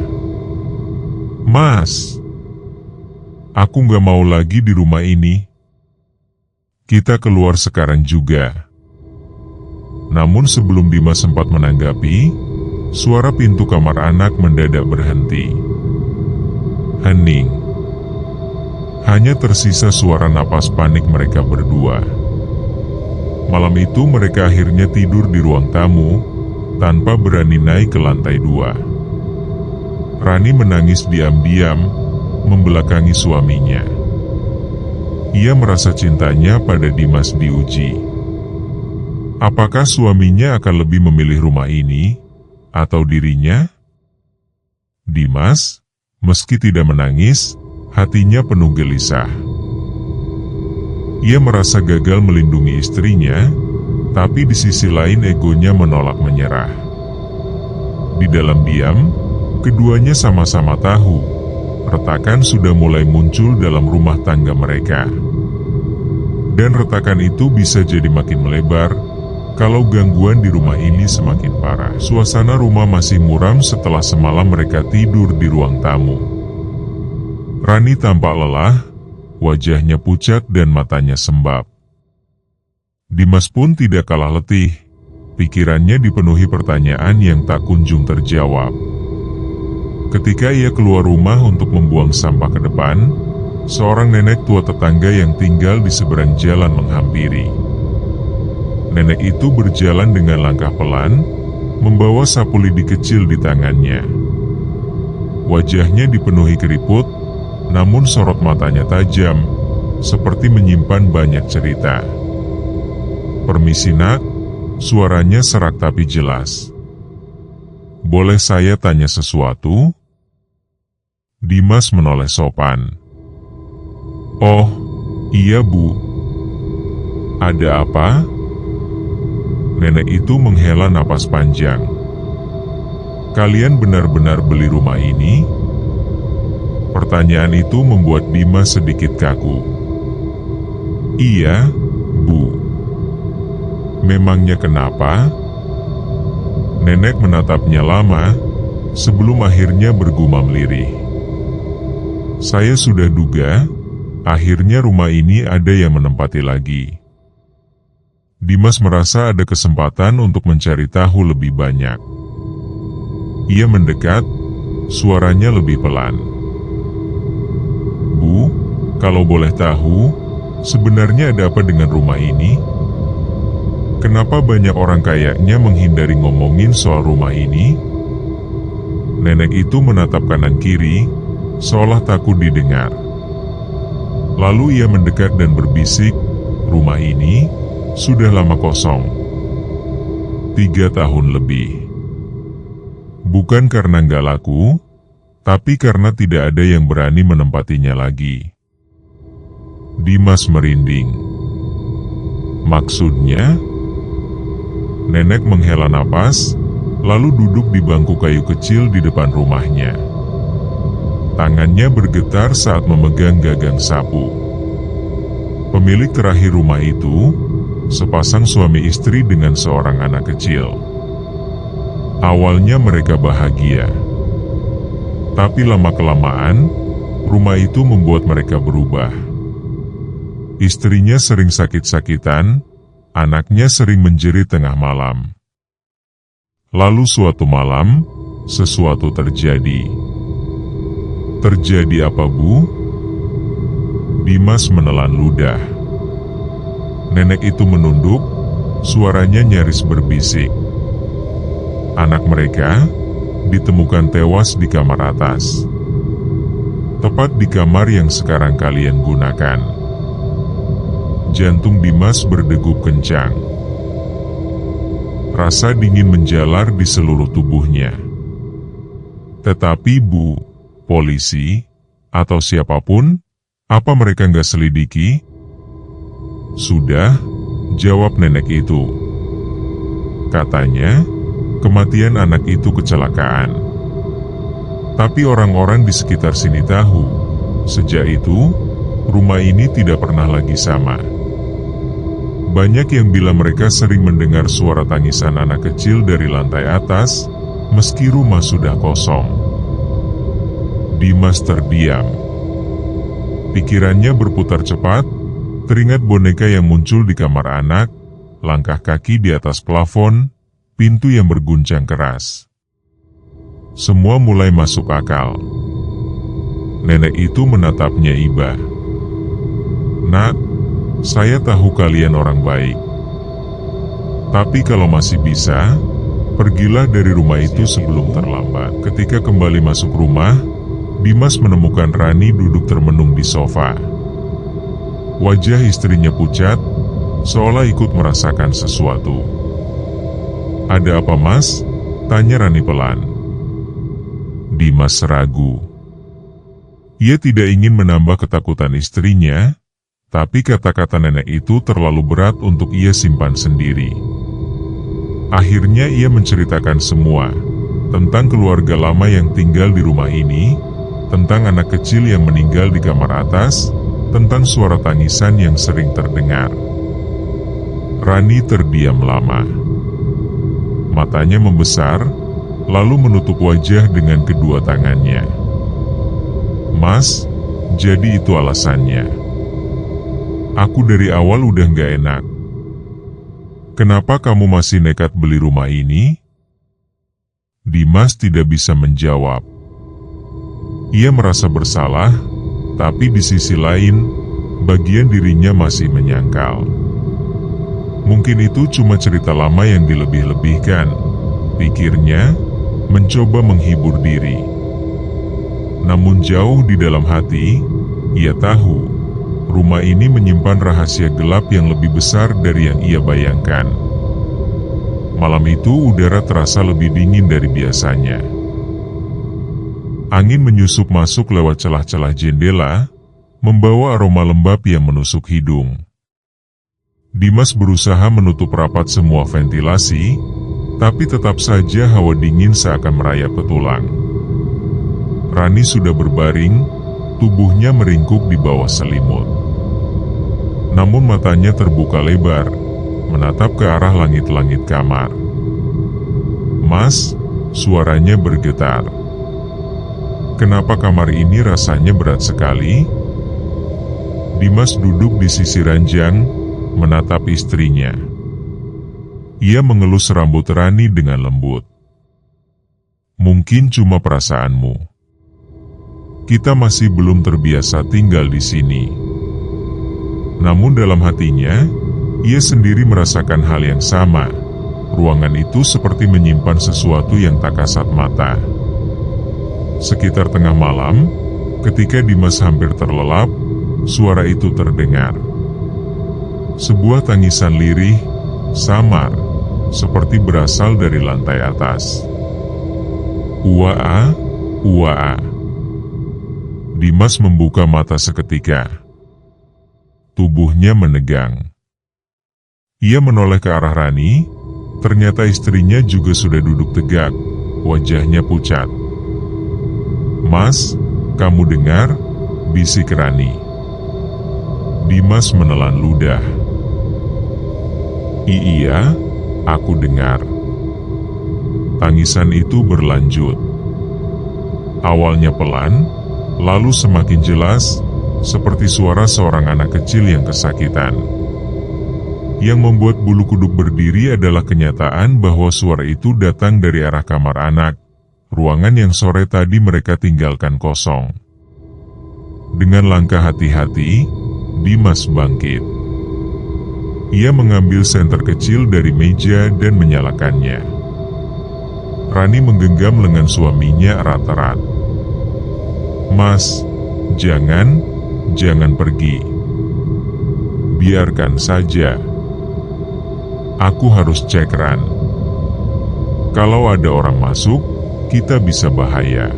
"Mas, aku gak mau lagi di rumah ini. Kita keluar sekarang juga." Namun sebelum Dimas sempat menanggapi, suara pintu kamar anak mendadak berhenti. Hening. Hanya tersisa suara napas panik mereka berdua. Malam itu mereka akhirnya tidur di ruang tamu, tanpa berani naik ke lantai 2. Rani menangis diam-diam, membelakangi suaminya. Ia merasa cintanya pada Dimas diuji. Apakah suaminya akan lebih memilih rumah ini atau dirinya? Dimas, meski tidak menangis, hatinya penuh gelisah. Ia merasa gagal melindungi istrinya, tapi di sisi lain egonya menolak menyerah. Di dalam diam, keduanya sama-sama tahu, retakan sudah mulai muncul dalam rumah tangga mereka. Dan retakan itu bisa jadi makin melebar kalau gangguan di rumah ini semakin parah. Suasana rumah masih muram setelah semalam mereka tidur di ruang tamu. Rani tampak lelah, wajahnya pucat dan matanya sembab. Dimas pun tidak kalah letih, pikirannya dipenuhi pertanyaan yang tak kunjung terjawab. Ketika ia keluar rumah untuk membuang sampah ke depan, seorang nenek tua tetangga yang tinggal di seberang jalan menghampiri. Nenek itu berjalan dengan langkah pelan, membawa sapu lidi kecil di tangannya. Wajahnya dipenuhi keriput, namun sorot matanya tajam, seperti menyimpan banyak cerita. "Permisi nak," suaranya serak tapi jelas. "Boleh saya tanya sesuatu?" Dimas menoleh sopan. "Oh, iya Bu. Ada apa?" Nenek itu menghela napas panjang. "Kalian benar-benar beli rumah ini?" Pertanyaan itu membuat Dimas sedikit kaku. "Iya, Bu." "Memangnya kenapa?" Nenek menatapnya lama, sebelum akhirnya bergumam lirih. Saya sudah duga, akhirnya rumah ini ada yang menempati lagi. Dimas merasa ada kesempatan untuk mencari tahu lebih banyak. Ia mendekat, suaranya lebih pelan. Bu, kalau boleh tahu, sebenarnya ada apa dengan rumah ini? Kenapa banyak orang kayaknya menghindari ngomongin soal rumah ini? Nenek itu menatap kanan kiri, seolah takut didengar. Lalu ia mendekat dan berbisik, rumah ini sudah lama kosong. 3 tahun lebih. Bukan karena nggak laku, tapi karena tidak ada yang berani menempatinya lagi. Dimas merinding. Maksudnya? Nenek menghela napas, lalu duduk di bangku kayu kecil di depan rumahnya. Tangannya bergetar saat memegang gagang sapu. Pemilik terakhir rumah itu, sepasang suami istri dengan seorang anak kecil. Awalnya mereka bahagia. Tapi lama-kelamaan, rumah itu membuat mereka berubah. Istrinya sering sakit-sakitan, anaknya sering menjerit tengah malam. Lalu suatu malam, sesuatu terjadi. Terjadi apa, Bu? Dimas menelan ludah. Nenek itu menunduk, suaranya nyaris berbisik. Anak mereka ditemukan tewas di kamar atas. Tepat di kamar yang sekarang kalian gunakan. Jantung Dimas berdegup kencang. Rasa dingin menjalar di seluruh tubuhnya. Tetapi Bu, polisi, atau siapapun, apa mereka nggak selidiki? Sudah, jawab nenek itu. Katanya, kematian anak itu kecelakaan. Tapi orang-orang di sekitar sini tahu, sejak itu, rumah ini tidak pernah lagi sama. Banyak yang bilang mereka sering mendengar suara tangisan anak kecil dari lantai atas, meski rumah sudah kosong. Dimas terdiam. Pikirannya berputar cepat, teringat boneka yang muncul di kamar anak, langkah kaki di atas plafon, pintu yang berguncang keras. Semua mulai masuk akal. Nenek itu menatapnya iba. Nak, saya tahu kalian orang baik. Tapi kalau masih bisa, pergilah dari rumah itu sebelum terlambat. Ketika kembali masuk rumah, Dimas menemukan Rani duduk termenung di sofa. Wajah istrinya pucat, seolah ikut merasakan sesuatu. Ada apa, Mas? Tanya Rani pelan. Dimas ragu. Ia tidak ingin menambah ketakutan istrinya, tapi kata-kata nenek itu terlalu berat untuk ia simpan sendiri. Akhirnya ia menceritakan semua, tentang keluarga lama yang tinggal di rumah ini, tentang anak kecil yang meninggal di kamar atas, tentang suara tangisan yang sering terdengar. Rani terdiam lama. Matanya membesar, lalu menutup wajah dengan kedua tangannya. Mas, jadi itu alasannya. Aku dari awal udah gak enak. Kenapa kamu masih nekat beli rumah ini? Dimas tidak bisa menjawab. Ia merasa bersalah, tapi di sisi lain, bagian dirinya masih menyangkal. Mungkin itu cuma cerita lama yang dilebih-lebihkan, pikirnya, mencoba menghibur diri. Namun jauh di dalam hati, ia tahu, rumah ini menyimpan rahasia gelap yang lebih besar dari yang ia bayangkan. Malam itu udara terasa lebih dingin dari biasanya. Angin menyusup masuk lewat celah-celah jendela, membawa aroma lembab yang menusuk hidung. Dimas berusaha menutup rapat semua ventilasi, tapi tetap saja hawa dingin seakan merayap ke tulang. Rani sudah berbaring, tubuhnya meringkuk di bawah selimut. Namun matanya terbuka lebar, menatap ke arah langit-langit kamar. Mas, suaranya bergetar. kenapa kamar ini rasanya berat sekali?" Dimas duduk di sisi ranjang, menatap istrinya. Ia mengelus rambut Rani dengan lembut. "Mungkin cuma perasaanmu. Kita masih belum terbiasa tinggal di sini." Namun dalam hatinya, ia sendiri merasakan hal yang sama. Ruangan itu seperti menyimpan sesuatu yang tak kasat mata. Sekitar tengah malam, ketika Dimas hampir terlelap, suara itu terdengar. Sebuah tangisan lirih, samar, seperti berasal dari lantai atas. "Uaa, uaa." Dimas membuka mata seketika. Tubuhnya menegang. Ia menoleh ke arah Rani. Ternyata istrinya juga sudah duduk tegak, wajahnya pucat. "Mas, kamu dengar?" bisik Rani. Dimas menelan ludah. "Iya, aku dengar." Tangisan itu berlanjut. Awalnya pelan, lalu semakin jelas, seperti suara seorang anak kecil yang kesakitan. Yang membuat bulu kuduk berdiri adalah kenyataan bahwa suara itu datang dari arah kamar anak, ruangan yang sore tadi mereka tinggalkan kosong. Dengan langkah hati-hati, Dimas bangkit. Ia mengambil senter kecil dari meja dan menyalakannya. Rani menggenggam lengan suaminya erat-erat. "Mas, jangan pergi. Biarkan saja. Aku harus cek Ran. Kalau ada orang masuk, kita bisa bahaya."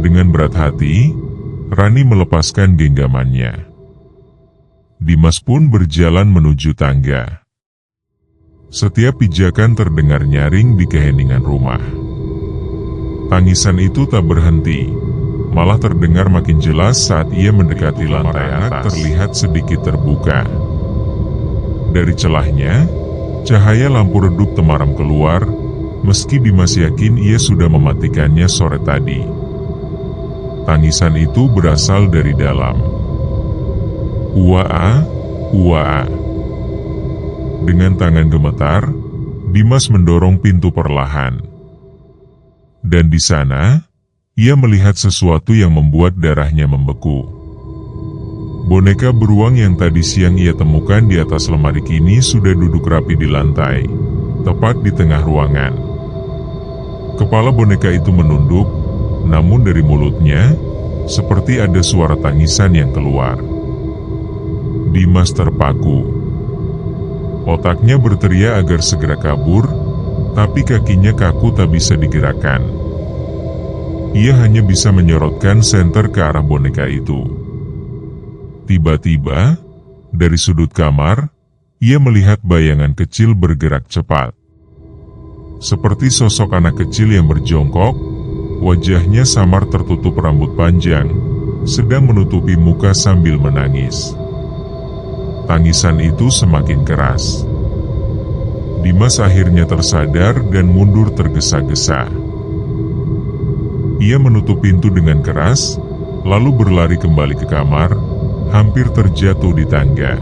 Dengan berat hati, Rani melepaskan genggamannya. Dimas pun berjalan menuju tangga. Setiap pijakan terdengar nyaring di keheningan rumah. Tangisan itu tak berhenti, malah terdengar makin jelas saat ia mendekati lantai anak terlihat sedikit terbuka. Dari celahnya, cahaya lampu redup temaram keluar, meski Dimas yakin ia sudah mematikannya sore tadi. Tangisan itu berasal dari dalam. "Uaa, uaa." Dengan tangan gemetar, Dimas mendorong pintu perlahan. Dan di sana, ia melihat sesuatu yang membuat darahnya membeku. Boneka beruang yang tadi siang ia temukan di atas lemari kini sudah duduk rapi di lantai, tepat di tengah ruangan. Kepala boneka itu menunduk, namun dari mulutnya, seperti ada suara tangisan yang keluar. Dimas terpaku. Otaknya berteriak agar segera kabur, tapi kakinya kaku tak bisa digerakkan. Ia hanya bisa menyorotkan senter ke arah boneka itu. Tiba-tiba, dari sudut kamar, ia melihat bayangan kecil bergerak cepat. Seperti sosok anak kecil yang berjongkok, wajahnya samar tertutup rambut panjang, sedang menutupi muka sambil menangis. Tangisan itu semakin keras. Dimas akhirnya tersadar dan mundur tergesa-gesa. Ia menutup pintu dengan keras, lalu berlari kembali ke kamar, hampir terjatuh di tangga.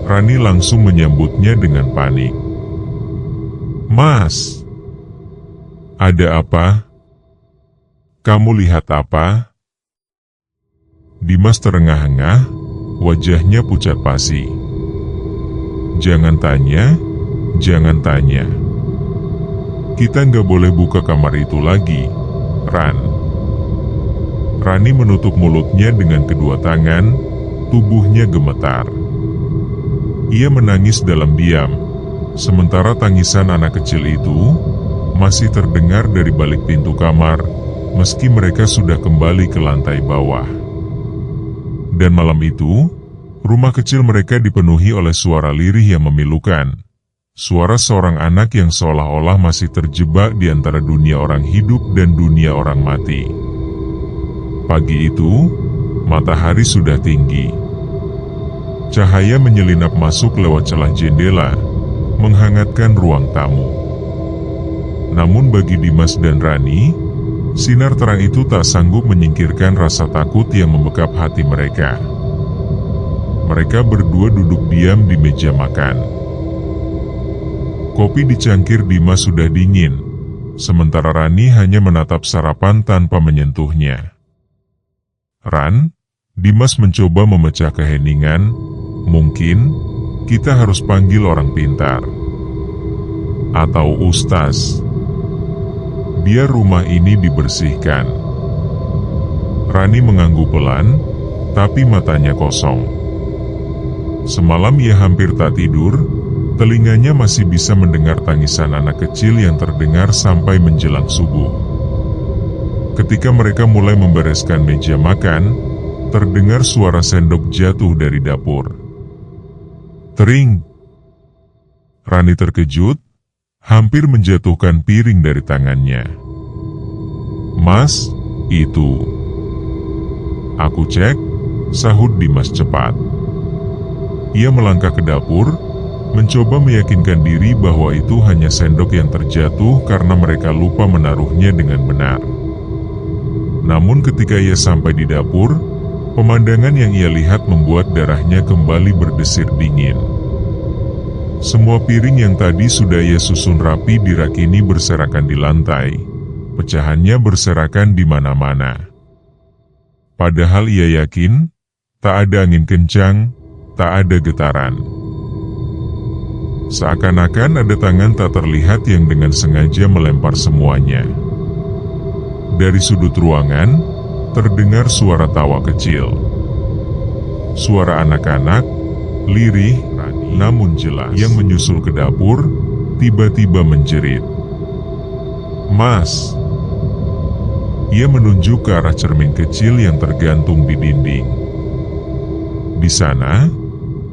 Rani langsung menyambutnya dengan panik. "Mas, ada apa? Kamu lihat apa?" Dimas terengah-engah, wajahnya pucat pasi. Jangan tanya. Kita nggak boleh buka kamar itu lagi, Ran." Rani menutup mulutnya dengan kedua tangan, tubuhnya gemetar. Ia menangis dalam diam, sementara tangisan anak kecil itu masih terdengar dari balik pintu kamar, meski mereka sudah kembali ke lantai bawah. Dan malam itu, rumah kecil mereka dipenuhi oleh suara lirih yang memilukan. Suara seorang anak yang seolah-olah masih terjebak di antara dunia orang hidup dan dunia orang mati. Pagi itu, matahari sudah tinggi. Cahaya menyelinap masuk lewat celah jendela, menghangatkan ruang tamu. Namun bagi Dimas dan Rani, Sinar terang itu tak sanggup menyingkirkan rasa takut yang membekap hati mereka. Mereka berdua duduk diam di meja makan. Kopi di cangkir Dimas sudah dingin, sementara Rani hanya menatap sarapan tanpa menyentuhnya. "Ran," Dimas mencoba memecah keheningan, "mungkin kita harus panggil orang pintar. Atau ustaz. Biar rumah ini dibersihkan." Rani mengangguk pelan, tapi matanya kosong. Semalam ia hampir tak tidur, telinganya masih bisa mendengar tangisan anak kecil yang terdengar sampai menjelang subuh. Ketika mereka mulai membereskan meja makan, terdengar suara sendok jatuh dari dapur. Tering! Rani terkejut, hampir menjatuhkan piring dari tangannya. "Mas, itu." "Aku cek," sahut Dimas cepat. Ia melangkah ke dapur, mencoba meyakinkan diri bahwa itu hanya sendok yang terjatuh karena mereka lupa menaruhnya dengan benar. Namun ketika ia sampai di dapur, pemandangan yang ia lihat membuat darahnya kembali berdesir dingin. Semua piring yang tadi sudah ia susun rapi di rak ini berserakan di lantai, pecahannya berserakan di mana-mana. Padahal ia yakin, tak ada angin kencang, tak ada getaran. Seakan-akan ada tangan tak terlihat yang dengan sengaja melempar semuanya. Dari sudut ruangan, terdengar suara tawa kecil. Suara anak-anak, lirih, namun jelas, yang menyusul ke dapur, tiba-tiba menjerit. "Mas!" Ia menunjuk ke arah cermin kecil yang tergantung di dinding. Di sana,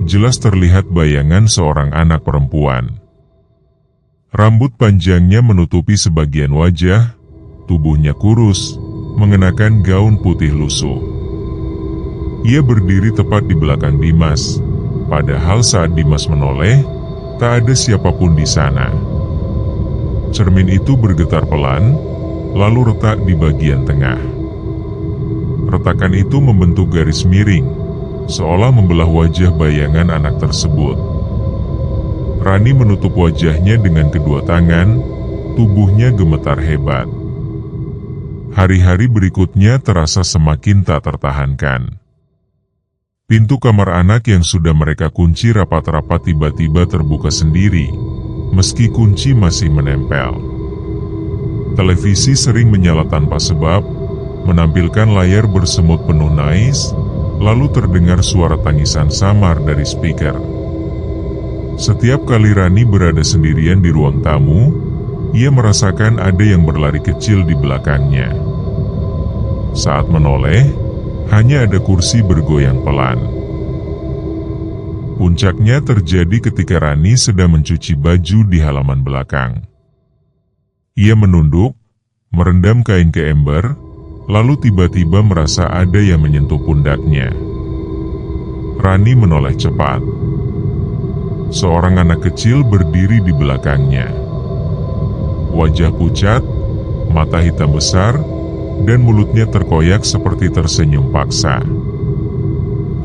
jelas terlihat bayangan seorang anak perempuan. Rambut panjangnya menutupi sebagian wajah, tubuhnya kurus, mengenakan gaun putih lusuh. Ia berdiri tepat di belakang Dimas, padahal saat Dimas menoleh, tak ada siapapun di sana. Cermin itu bergetar pelan, lalu retak di bagian tengah. Retakan itu membentuk garis miring, seolah membelah wajah bayangan anak tersebut. Rani menutup wajahnya dengan kedua tangan, tubuhnya gemetar hebat. Hari-hari berikutnya terasa semakin tak tertahankan. Pintu kamar anak yang sudah mereka kunci rapat-rapat tiba-tiba terbuka sendiri, meski kunci masih menempel. Televisi sering menyala tanpa sebab, menampilkan layar bersemut penuh noise, lalu terdengar suara tangisan samar dari speaker. Setiap kali Rani berada sendirian di ruang tamu, ia merasakan ada yang berlari kecil di belakangnya. Saat menoleh, hanya ada kursi bergoyang pelan. Puncaknya terjadi ketika Rani sedang mencuci baju di halaman belakang. Ia menunduk, merendam kain ke ember, lalu tiba-tiba merasa ada yang menyentuh pundaknya. Rani menoleh cepat. Seorang anak kecil berdiri di belakangnya. Wajah pucat, mata hitam besar, dan mulutnya terkoyak seperti tersenyum paksa.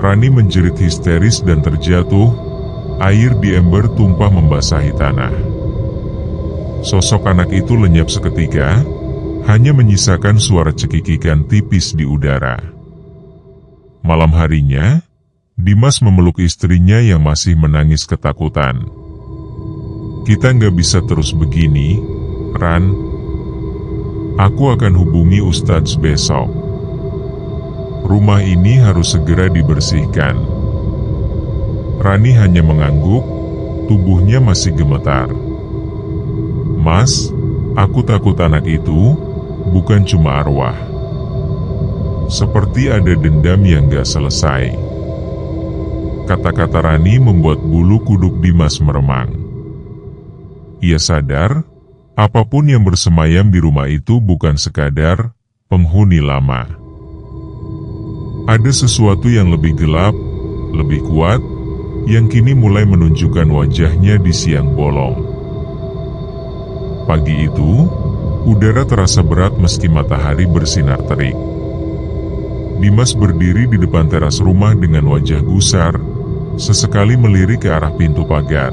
Rani menjerit histeris dan terjatuh, air di ember tumpah membasahi tanah. Sosok anak itu lenyap seketika, hanya menyisakan suara cekikikan tipis di udara. Malam harinya, Dimas memeluk istrinya yang masih menangis ketakutan. "Kita nggak bisa terus begini, Ran. Aku akan hubungi Ustadz besok. Rumah ini harus segera dibersihkan." Rani hanya mengangguk, tubuhnya masih gemetar. "Mas, aku takut anak itu bukan cuma arwah. Seperti ada dendam yang gak selesai." Kata-kata Rani membuat bulu kuduk Dimas meremang. Ia sadar, apapun yang bersemayam di rumah itu bukan sekadar penghuni lama. Ada sesuatu yang lebih gelap, lebih kuat, yang kini mulai menunjukkan wajahnya di siang bolong. Pagi itu, Udara terasa berat meski matahari bersinar terik. Dimas berdiri di depan teras rumah dengan wajah gusar, sesekali melirik ke arah pintu pagar.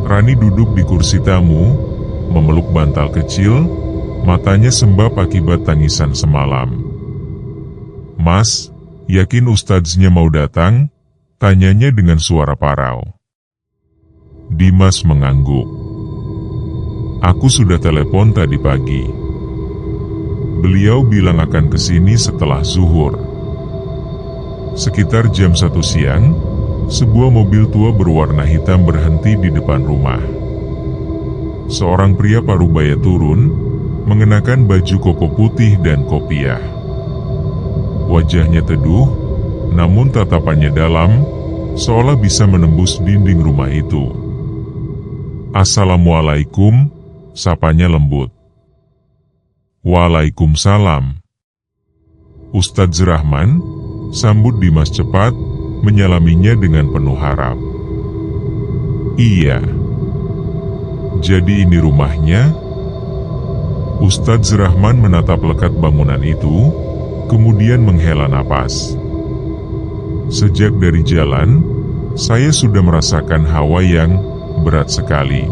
Rani duduk di kursi tamu, memeluk bantal kecil, matanya sembab akibat tangisan semalam. "Mas, yakin ustadznya mau datang?" tanyanya dengan suara parau. Dimas mengangguk. "Aku sudah telepon tadi pagi. Beliau bilang akan kesini setelah zuhur." Sekitar jam 1 siang, sebuah mobil tua berwarna hitam berhenti di depan rumah. Seorang pria parubaya turun, mengenakan baju koko putih dan kopiah. Wajahnya teduh, namun tatapannya dalam, seolah bisa menembus dinding rumah itu. "Assalamualaikum," sapanya lembut. "Waalaikumsalam." "Ustadz Rahman," sambut Dimas cepat, menyalaminya dengan penuh harap. "Iya. Jadi ini rumahnya?" Ustadz Rahman menatap lekat bangunan itu, kemudian menghela napas. "Sejak dari jalan, saya sudah merasakan hawa yang berat sekali."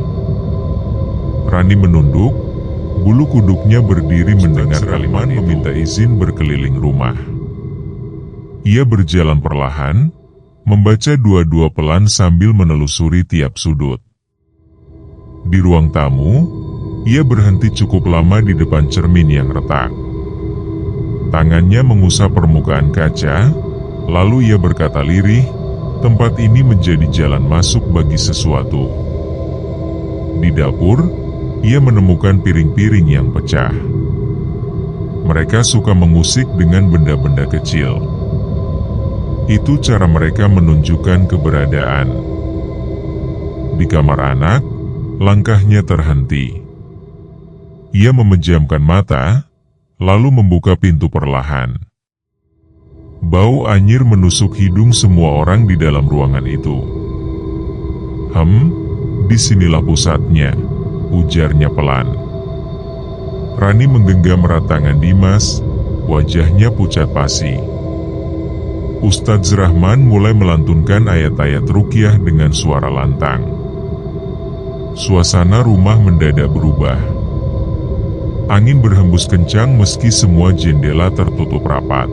Rani menunduk, bulu kuduknya berdiri mendengar kalimat meminta izin berkeliling rumah. Ia berjalan perlahan, membaca dua-dua pelan sambil menelusuri tiap sudut. Di ruang tamu, ia berhenti cukup lama di depan cermin yang retak. Tangannya mengusap permukaan kaca, lalu ia berkata lirih, tempat ini menjadi jalan masuk bagi sesuatu. Di dapur, ia menemukan piring-piring yang pecah. Mereka suka mengusik dengan benda-benda kecil. Itu cara mereka menunjukkan keberadaan. Di kamar anak, langkahnya terhenti. Ia memejamkan mata, lalu membuka pintu perlahan. Bau anyir menusuk hidung semua orang di dalam ruangan itu. Disinilah pusatnya," ujarnya pelan. Rani menggenggam erat tangan Dimas, wajahnya pucat pasi. Ustadz Rahman mulai melantunkan ayat-ayat ruqyah dengan suara lantang. Suasana rumah mendadak berubah. Angin berhembus kencang meski semua jendela tertutup rapat.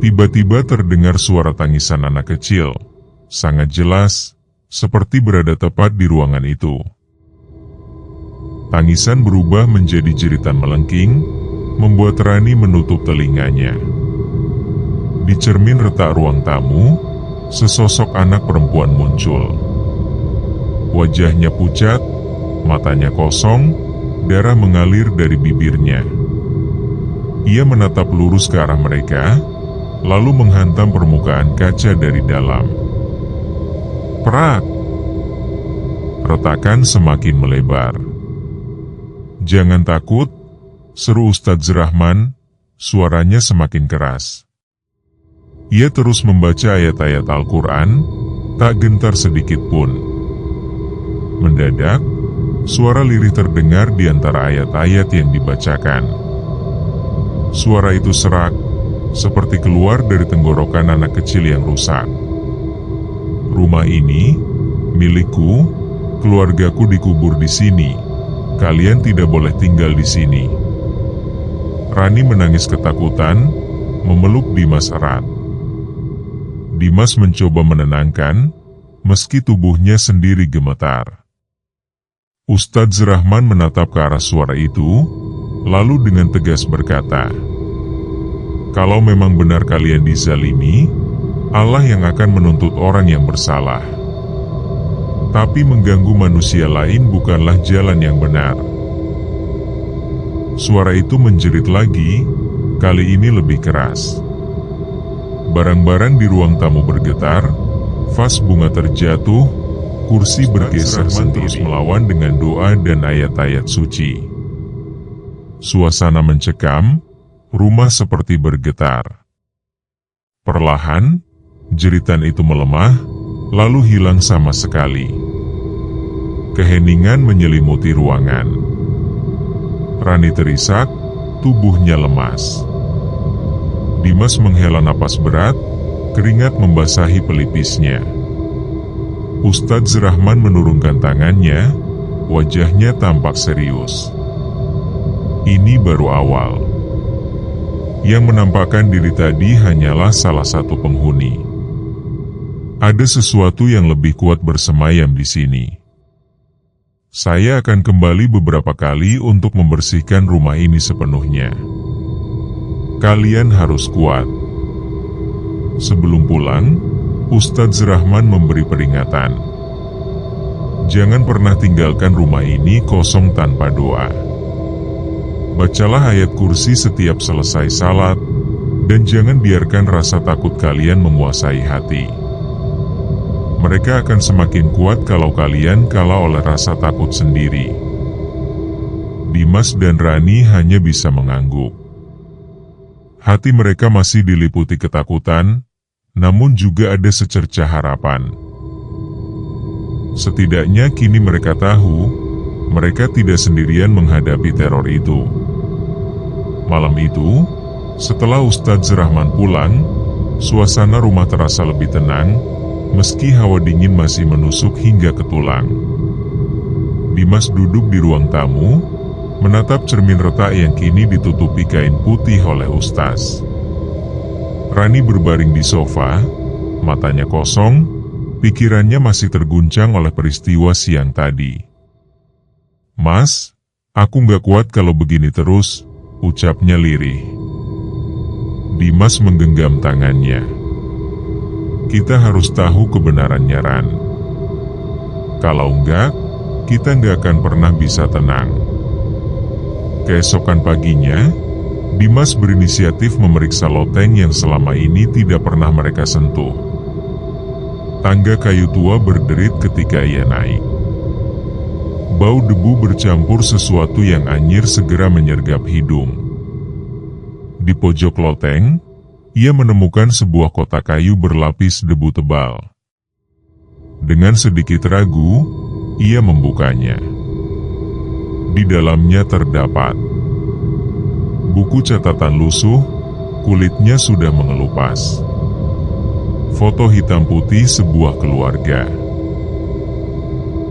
Tiba-tiba terdengar suara tangisan anak kecil, sangat jelas, seperti berada tepat di ruangan itu. Tangisan berubah menjadi jeritan melengking, membuat Rani menutup telinganya. Di cermin retak ruang tamu, sesosok anak perempuan muncul. Wajahnya pucat, matanya kosong, darah mengalir dari bibirnya. Ia menatap lurus ke arah mereka, lalu menghantam permukaan kaca dari dalam. Prak! Retakan semakin melebar. "Jangan takut," seru Ustadz Rahman, suaranya semakin keras. Ia terus membaca ayat-ayat Al-Quran, tak gentar sedikit pun. Mendadak, suara lirih terdengar di antara ayat-ayat yang dibacakan. Suara itu serak, seperti keluar dari tenggorokan anak kecil yang rusak. "Rumah ini, milikku, keluargaku dikubur di sini. Kalian tidak boleh tinggal di sini." Rani menangis ketakutan, memeluk Dimas erat. Dimas mencoba menenangkan, meski tubuhnya sendiri gemetar. Ustadz Rahman menatap ke arah suara itu, lalu dengan tegas berkata, "Kalau memang benar kalian dizalimi, Allah yang akan menuntut orang yang bersalah. Tapi mengganggu manusia lain bukanlah jalan yang benar." Suara itu menjerit lagi, kali ini lebih keras. Barang-barang di ruang tamu bergetar, vas bunga terjatuh, kursi bergeser terus melawan dengan doa dan ayat-ayat suci. Suasana mencekam, rumah seperti bergetar. Perlahan, jeritan itu melemah, lalu hilang sama sekali. Keheningan menyelimuti ruangan. Rani terisak, tubuhnya lemas. Dimas menghela napas berat, keringat membasahi pelipisnya. Ustadz Rahman menurunkan tangannya, wajahnya tampak serius. Ini baru awal. Yang menampakkan diri tadi hanyalah salah satu penghuni. Ada sesuatu yang lebih kuat bersemayam di sini. Saya akan kembali beberapa kali untuk membersihkan rumah ini sepenuhnya. Kalian harus kuat. Sebelum pulang, Ustadz Rahman memberi peringatan. Jangan pernah tinggalkan rumah ini kosong tanpa doa. Bacalah ayat kursi setiap selesai salat, dan jangan biarkan rasa takut kalian menguasai hati. Mereka akan semakin kuat kalau kalian kalah oleh rasa takut sendiri. Dimas dan Rani hanya bisa mengangguk. Hati mereka masih diliputi ketakutan, namun juga ada secercah harapan. Setidaknya kini mereka tahu, mereka tidak sendirian menghadapi teror itu. Malam itu, setelah Ustadz Rahman pulang, suasana rumah terasa lebih tenang, meski hawa dingin masih menusuk hingga ke tulang. Dimas duduk di ruang tamu, menatap cermin retak yang kini ditutupi kain putih oleh Ustaz. Rani berbaring di sofa, matanya kosong, pikirannya masih terguncang oleh peristiwa siang tadi. "Mas, aku nggak kuat kalau begini terus," ucapnya lirih. Dimas menggenggam tangannya. "Kita harus tahu kebenarannya, Ran. Kalau enggak, kita nggak akan pernah bisa tenang." Keesokan paginya, Dimas berinisiatif memeriksa loteng yang selama ini tidak pernah mereka sentuh. Tangga kayu tua berderit ketika ia naik. Bau debu bercampur sesuatu yang anyir segera menyergap hidung. Di pojok loteng, ia menemukan sebuah kotak kayu berlapis debu tebal. Dengan sedikit ragu, ia membukanya. Di dalamnya terdapat buku catatan lusuh, kulitnya sudah mengelupas. Foto hitam putih sebuah keluarga.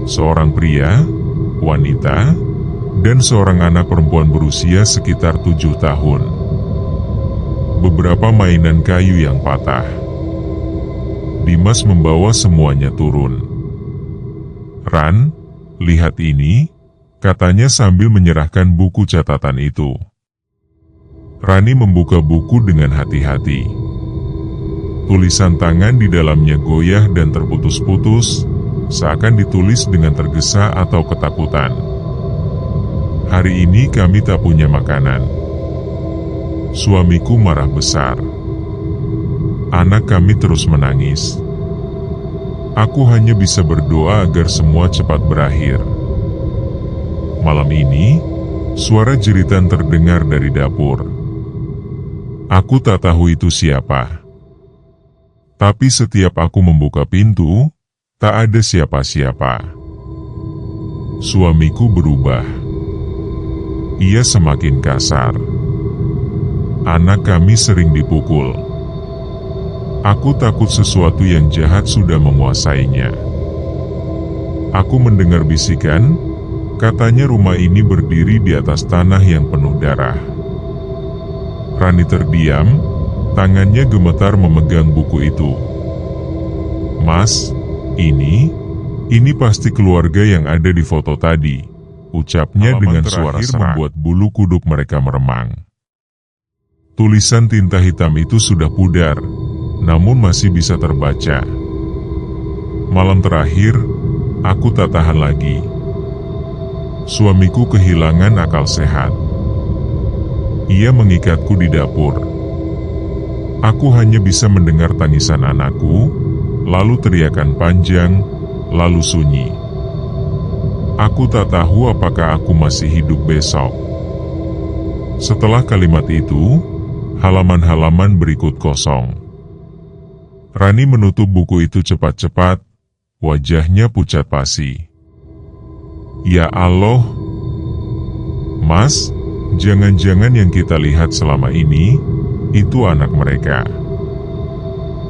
Seorang pria, wanita, dan seorang anak perempuan berusia sekitar 7 tahun. Beberapa mainan kayu yang patah. Dimas membawa semuanya turun. "Ran, lihat ini," katanya sambil menyerahkan buku catatan itu. Rani membuka buku dengan hati-hati. Tulisan tangan di dalamnya goyah dan terputus-putus, seakan ditulis dengan tergesa atau ketakutan. "Hari ini kami tak punya makanan. Suamiku marah besar. Anak kami terus menangis. Aku hanya bisa berdoa agar semua cepat berakhir." Malam ini, suara jeritan terdengar dari dapur. Aku tak tahu itu siapa. Tapi setiap aku membuka pintu, tak ada siapa-siapa. Suamiku berubah. Ia semakin kasar. Anak kami sering dipukul. Aku takut sesuatu yang jahat sudah menguasainya. Aku mendengar bisikan, katanya rumah ini berdiri di atas tanah yang penuh darah. Rani terdiam, tangannya gemetar memegang buku itu. "Mas, ini pasti keluarga yang ada di foto tadi," ucapnya dengan suara serak membuat bulu kuduk mereka meremang. Tulisan tinta hitam itu sudah pudar, namun masih bisa terbaca. "Malam terakhir, aku tak tahan lagi. Suamiku kehilangan akal sehat. Ia mengikatku di dapur. Aku hanya bisa mendengar tangisan anakku, lalu teriakan panjang, lalu sunyi. Aku tak tahu apakah aku masih hidup besok." Setelah kalimat itu, halaman-halaman berikut kosong. Rani menutup buku itu cepat-cepat, wajahnya pucat pasi. "Ya Allah." "Mas, jangan-jangan yang kita lihat selama ini, itu anak mereka."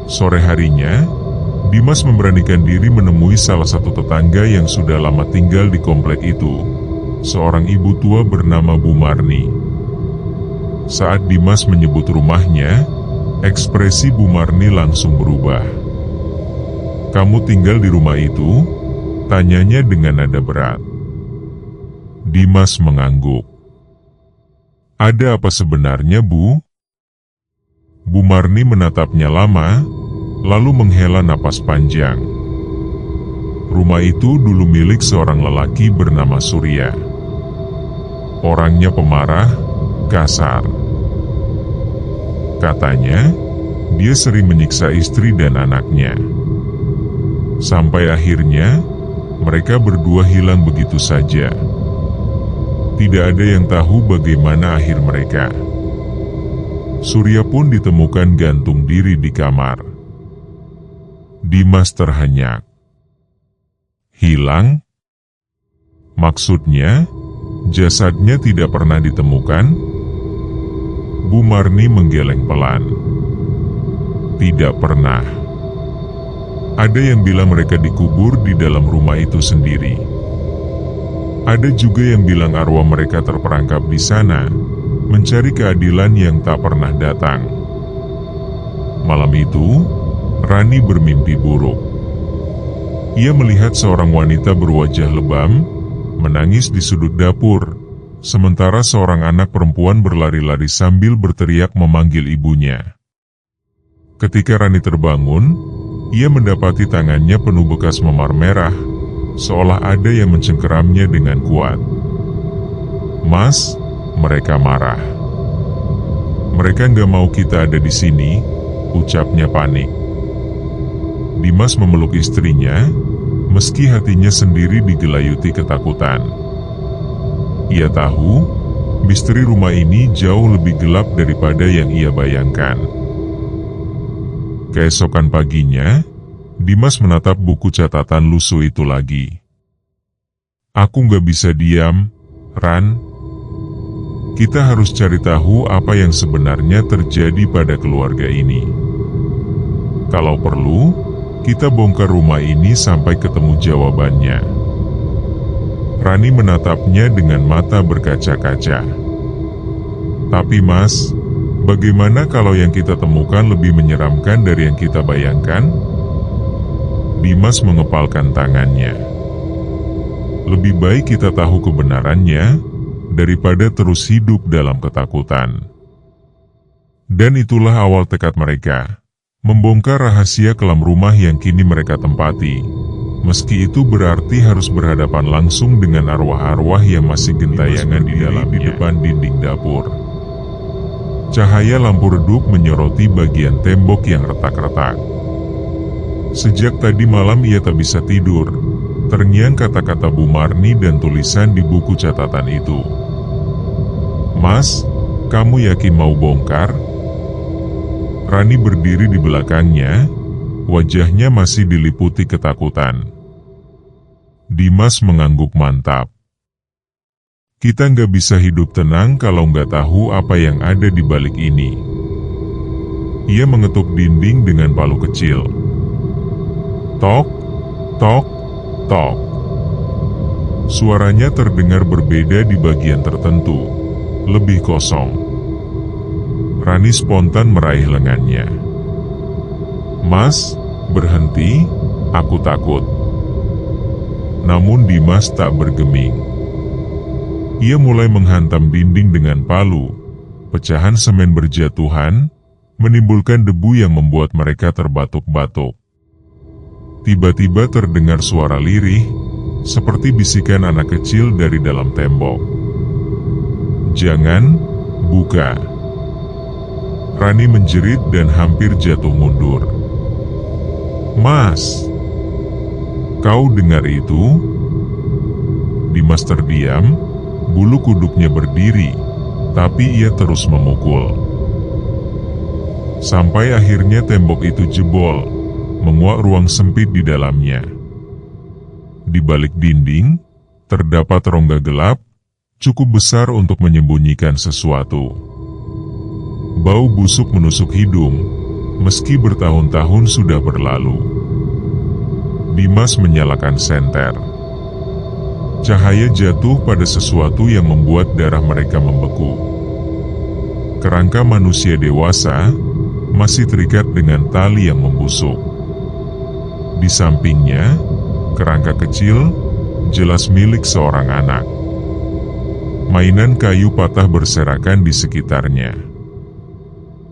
Sore harinya, Dimas memberanikan diri menemui salah satu tetangga yang sudah lama tinggal di komplek itu, seorang ibu tua bernama Bu Marni. Saat Dimas menyebut rumahnya, ekspresi Bu Marni langsung berubah. "Kamu tinggal di rumah itu?" tanyanya dengan nada berat. Dimas mengangguk. "Ada apa sebenarnya, Bu?" Bu Marni menatapnya lama, lalu menghela napas panjang. Rumah itu dulu milik seorang lelaki bernama Surya. Orangnya pemarah, kasar. Katanya, dia sering menyiksa istri dan anaknya. Sampai akhirnya, mereka berdua hilang begitu saja. Tidak ada yang tahu bagaimana akhir mereka. Surya pun ditemukan gantung diri di kamar. Dimas terhenyak. Hilang? Maksudnya, jasadnya tidak pernah ditemukan? Bu Marni menggeleng pelan. Tidak pernah. Ada yang bilang mereka dikubur di dalam rumah itu sendiri. Ada juga yang bilang arwah mereka terperangkap di sana, mencari keadilan yang tak pernah datang. Malam itu, Rani bermimpi buruk. Ia melihat seorang wanita berwajah lebam, menangis di sudut dapur, sementara seorang anak perempuan berlari-lari sambil berteriak memanggil ibunya. Ketika Rani terbangun, ia mendapati tangannya penuh bekas memar merah, seolah ada yang mencengkeramnya dengan kuat. "Mas," mereka marah. "Mereka nggak mau kita ada di sini," ucapnya panik. Dimas memeluk istrinya, meski hatinya sendiri digelayuti ketakutan. Ia tahu, misteri rumah ini jauh lebih gelap daripada yang ia bayangkan. Keesokan paginya, Dimas menatap buku catatan lusuh itu lagi. "Aku nggak bisa diam, Ran. Kita harus cari tahu apa yang sebenarnya terjadi pada keluarga ini. Kalau perlu, kita bongkar rumah ini sampai ketemu jawabannya." Rani menatapnya dengan mata berkaca-kaca. "Tapi Mas, bagaimana kalau yang kita temukan lebih menyeramkan dari yang kita bayangkan?" Dimas mengepalkan tangannya. "Lebih baik kita tahu kebenarannya, daripada terus hidup dalam ketakutan." Dan itulah awal tekad mereka, membongkar rahasia kelam rumah yang kini mereka tempati, meski itu berarti harus berhadapan langsung dengan arwah-arwah yang masih gentayangan di depan dinding dapur. Cahaya lampu redup menyoroti bagian tembok yang retak-retak. Sejak tadi malam ia tak bisa tidur, terngiang kata-kata Bu Marni dan tulisan di buku catatan itu. "Mas, kamu yakin mau bongkar?" Rani berdiri di belakangnya, wajahnya masih diliputi ketakutan. Dimas mengangguk mantap. "Kita nggak bisa hidup tenang kalau nggak tahu apa yang ada di balik ini." Ia mengetuk dinding dengan palu kecil. Tok, tok, tok. Suaranya terdengar berbeda di bagian tertentu, lebih kosong. Rani spontan meraih lengannya. "Mas, berhenti, aku takut." Namun Dimas tak bergeming. Ia mulai menghantam dinding dengan palu. Pecahan semen berjatuhan, menimbulkan debu yang membuat mereka terbatuk-batuk. Tiba-tiba terdengar suara lirih, seperti bisikan anak kecil dari dalam tembok. "Jangan, buka." Rani menjerit dan hampir jatuh mundur. "Mas, kau dengar itu?" Dimas terdiam, bulu kuduknya berdiri, tapi ia terus memukul. Sampai akhirnya tembok itu jebol, menguak ruang sempit di dalamnya. Di balik dinding, terdapat rongga gelap, cukup besar untuk menyembunyikan sesuatu. Bau busuk menusuk hidung, meski bertahun-tahun sudah berlalu. Dimas menyalakan senter. Cahaya jatuh pada sesuatu yang membuat darah mereka membeku. Kerangka manusia dewasa masih terikat dengan tali yang membusuk. Di sampingnya, kerangka kecil, jelas milik seorang anak. Mainan kayu patah berserakan di sekitarnya.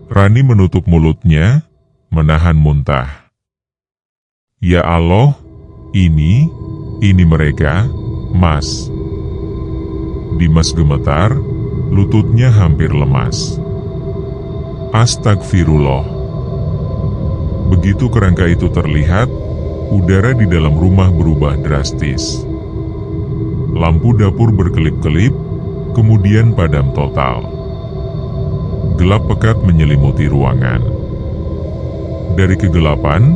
Rani menutup mulutnya, menahan muntah. Ya Allah, ini mereka, Mas. Dimas gemetar, lututnya hampir lemas. Astagfirullah. Begitu kerangka itu terlihat, udara di dalam rumah berubah drastis. Lampu dapur berkelip-kelip, kemudian padam total. Gelap pekat menyelimuti ruangan. Dari kegelapan,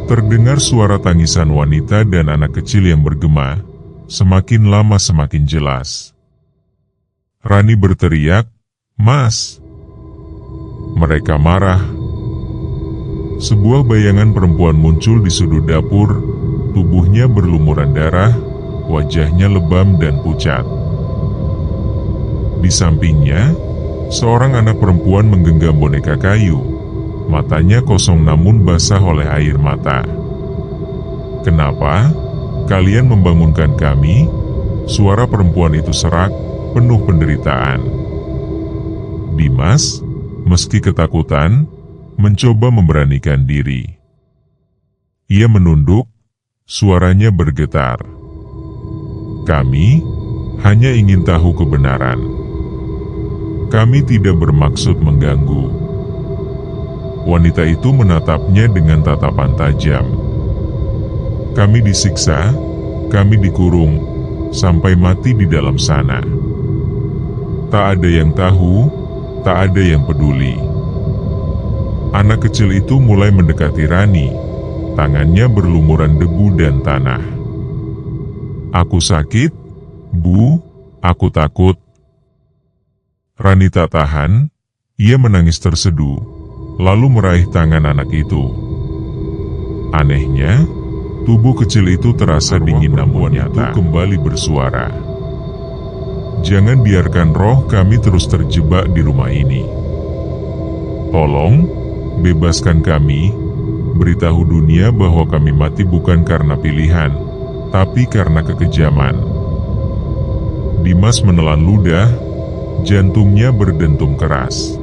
terdengar suara tangisan wanita dan anak kecil yang bergema, semakin lama semakin jelas. Rani berteriak, "Mas!" Mereka marah. Sebuah bayangan perempuan muncul di sudut dapur, tubuhnya berlumuran darah, wajahnya lebam dan pucat. Di sampingnya, seorang anak perempuan menggenggam boneka kayu. Matanya kosong namun basah oleh air mata. "Kenapa kalian membangunkan kami?" Suara perempuan itu serak, penuh penderitaan. Dimas, meski ketakutan, mencoba memberanikan diri. Ia menunduk, suaranya bergetar. "Kami hanya ingin tahu kebenaran. Kami tidak bermaksud mengganggu." Wanita itu menatapnya dengan tatapan tajam. "Kami disiksa, kami dikurung, sampai mati di dalam sana. Tak ada yang tahu, tak ada yang peduli." Anak kecil itu mulai mendekati Rani, tangannya berlumuran debu dan tanah. "Aku sakit, Bu, aku takut." Rani tak tahan, ia menangis terseduh, lalu meraih tangan anak itu. Anehnya, tubuh kecil itu terasa dingin namun nyata. Kembali bersuara, "Jangan biarkan roh kami terus terjebak di rumah ini. Tolong, bebaskan kami, beritahu dunia bahwa kami mati bukan karena pilihan, tapi karena kekejaman." Dimas menelan ludah, jantungnya berdentum keras.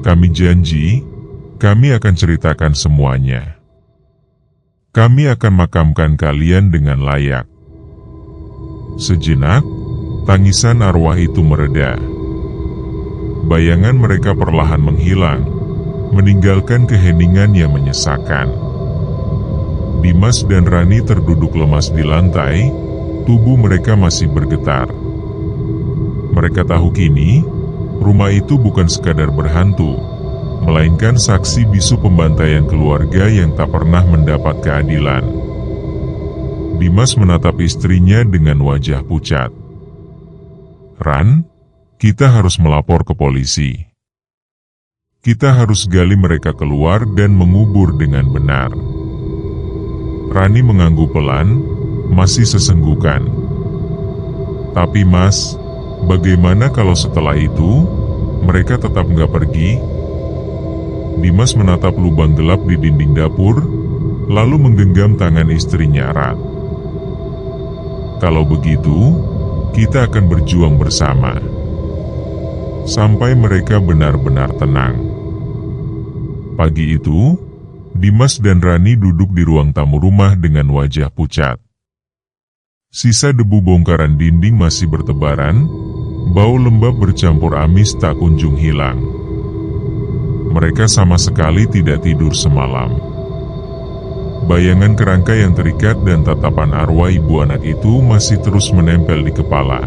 "Kami janji, kami akan ceritakan semuanya. Kami akan makamkan kalian dengan layak." Sejenak, tangisan arwah itu mereda. Bayangan mereka perlahan menghilang, meninggalkan keheningan yang menyesakan. Dimas dan Rani terduduk lemas di lantai, tubuh mereka masih bergetar. Mereka tahu kini, rumah itu bukan sekadar berhantu, melainkan saksi bisu pembantaian keluarga yang tak pernah mendapat keadilan. Dimas menatap istrinya dengan wajah pucat. "Ran, kita harus melapor ke polisi. Kita harus gali mereka keluar dan mengubur dengan benar." Rani mengangguk pelan, masih sesenggukan. "Tapi Mas, bagaimana kalau setelah itu, mereka tetap nggak pergi?" Dimas menatap lubang gelap di dinding dapur, lalu menggenggam tangan istrinya erat. "Kalau begitu, kita akan berjuang bersama, sampai mereka benar-benar tenang." Pagi itu, Dimas dan Rani duduk di ruang tamu rumah dengan wajah pucat. Sisa debu bongkaran dinding masih bertebaran, bau lembab bercampur amis tak kunjung hilang. Mereka sama sekali tidak tidur semalam. Bayangan kerangka yang terikat dan tatapan arwah ibu anak itu masih terus menempel di kepala.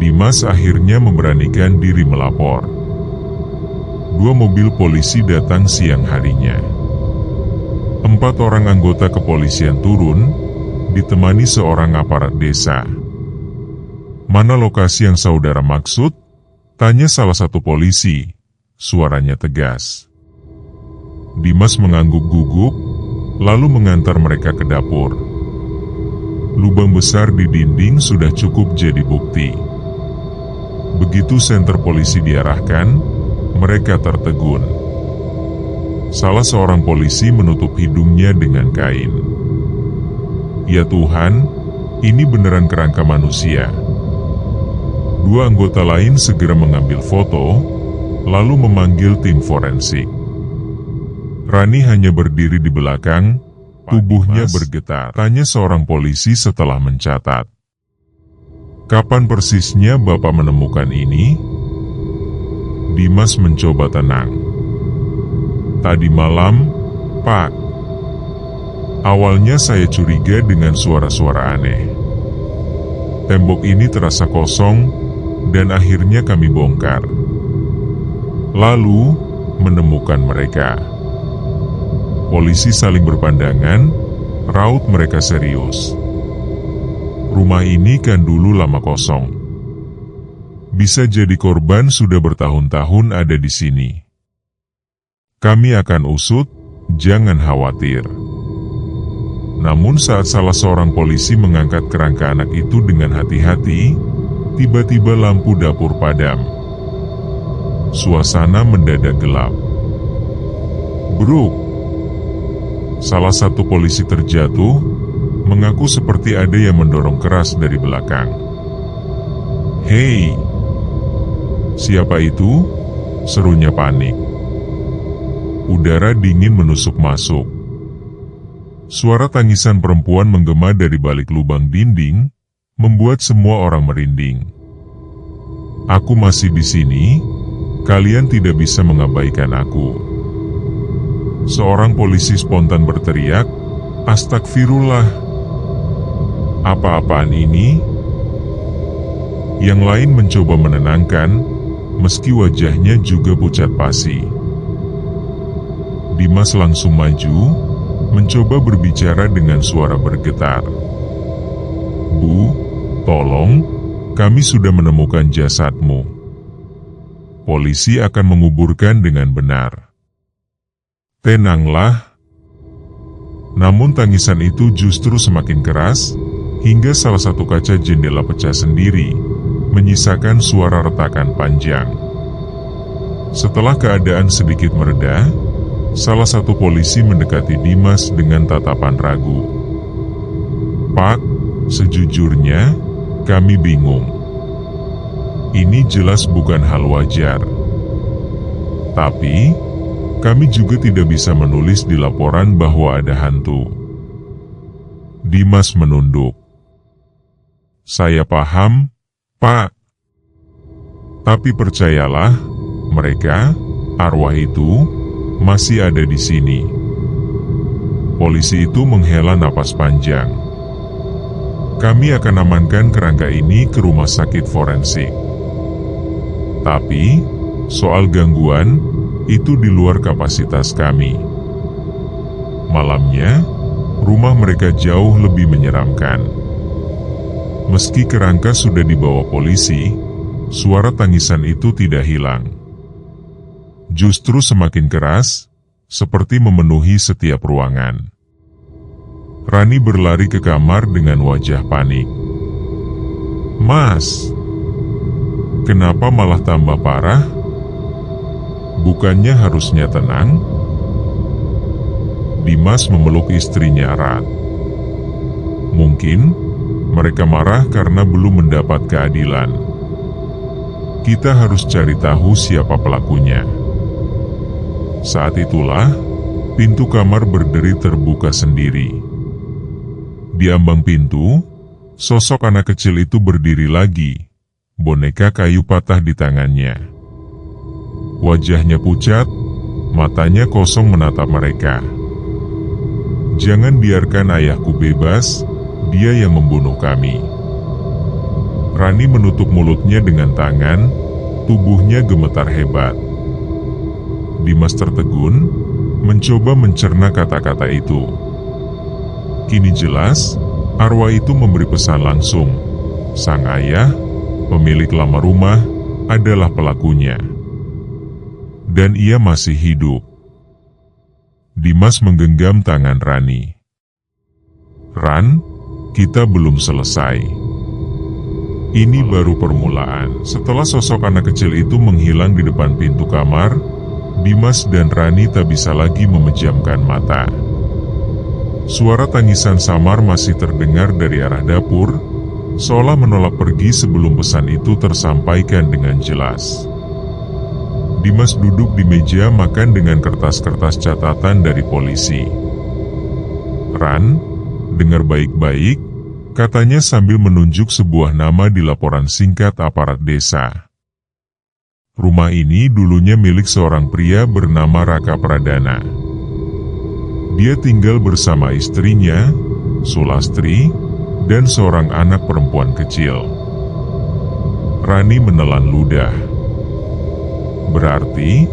Dimas akhirnya memberanikan diri melapor. 2 mobil polisi datang siang harinya. 4 orang anggota kepolisian turun, ditemani seorang aparat desa. "Mana lokasi yang saudara maksud?" tanya salah satu polisi. Suaranya tegas. Dimas mengangguk gugup, lalu mengantar mereka ke dapur. Lubang besar di dinding sudah cukup jadi bukti. Begitu senter polisi diarahkan, mereka tertegun. Salah seorang polisi menutup hidungnya dengan kain. "Ya Tuhan, ini beneran kerangka manusia." Dua anggota lain segera mengambil foto, lalu memanggil tim forensik. Rani hanya berdiri di belakang, tubuhnya bergetar. Tanya seorang polisi setelah mencatat. "Kapan persisnya Bapak menemukan ini?" Dimas mencoba tenang. "Tadi malam, Pak. Awalnya saya curiga dengan suara-suara aneh. Tembok ini terasa kosong, dan akhirnya kami bongkar. Lalu, menemukan mereka." Polisi saling berpandangan, raut mereka serius. "Rumah ini kan dulu lama kosong. Bisa jadi korban sudah bertahun-tahun ada di sini. Kami akan usut, jangan khawatir." Namun saat salah seorang polisi mengangkat kerangka anak itu dengan hati-hati, tiba-tiba lampu dapur padam. Suasana mendadak gelap. "Bro," salah satu polisi terjatuh, mengaku seperti ada yang mendorong keras dari belakang. "Hei, siapa itu?" serunya panik. Udara dingin menusuk masuk. Suara tangisan perempuan menggema dari balik lubang dinding, membuat semua orang merinding. "Aku masih di sini, kalian tidak bisa mengabaikan aku." Seorang polisi spontan berteriak, "Astagfirullah, apa-apaan ini?" Yang lain mencoba menenangkan, meski wajahnya juga pucat pasi. Dimas langsung maju, mencoba berbicara dengan suara bergetar. "Bu, tolong, kami sudah menemukan jasadmu. Polisi akan menguburkan dengan benar." "Tenanglah." Namun tangisan itu justru semakin keras, hingga salah satu kaca jendela pecah sendiri, menyisakan suara retakan panjang. Setelah keadaan sedikit mereda, salah satu polisi mendekati Dimas dengan tatapan ragu. "Pak, sejujurnya, kami bingung. Ini jelas bukan hal wajar. Tapi, kami juga tidak bisa menulis di laporan bahwa ada hantu." Dimas menunduk. "Saya paham, Pak. Tapi percayalah, mereka, arwah itu, masih ada di sini." Polisi itu menghela napas panjang. "Kami akan amankan kerangka ini ke rumah sakit forensik. Tapi, soal gangguan, itu di luar kapasitas kami." Malamnya, rumah mereka jauh lebih menyeramkan. Meski kerangka sudah dibawa polisi, suara tangisan itu tidak hilang. Justru semakin keras, seperti memenuhi setiap ruangan. Rani berlari ke kamar dengan wajah panik. "Mas, kenapa malah tambah parah? Bukannya harusnya tenang?" Dimas memeluk istrinya erat. "Mungkin mereka marah karena belum mendapat keadilan. Kita harus cari tahu siapa pelakunya." Saat itulah, pintu kamar berderi terbuka sendiri. Di ambang pintu, sosok anak kecil itu berdiri lagi, boneka kayu patah di tangannya. Wajahnya pucat, matanya kosong menatap mereka. "Jangan biarkan ayahku bebas, dia yang membunuh kami." Rani menutup mulutnya dengan tangan, tubuhnya gemetar hebat. Dimas tertegun, mencoba mencerna kata-kata itu. Kini jelas, arwah itu memberi pesan langsung. Sang ayah, pemilik lama rumah, adalah pelakunya. Dan ia masih hidup. Dimas menggenggam tangan Rani. "Ran, kita belum selesai. Ini baru permulaan." Setelah sosok anak kecil itu menghilang di depan pintu kamar, Dimas dan Rani tak bisa lagi memejamkan mata. Suara tangisan samar masih terdengar dari arah dapur, seolah menolak pergi sebelum pesan itu tersampaikan dengan jelas. Dimas duduk di meja makan dengan kertas-kertas catatan dari polisi. "Ran, dengar baik-baik," katanya sambil menunjuk sebuah nama di laporan singkat aparat desa. "Rumah ini dulunya milik seorang pria bernama Raka Pradana. Dia tinggal bersama istrinya, Sulastri, dan seorang anak perempuan kecil." Rani menelan ludah. "Berarti,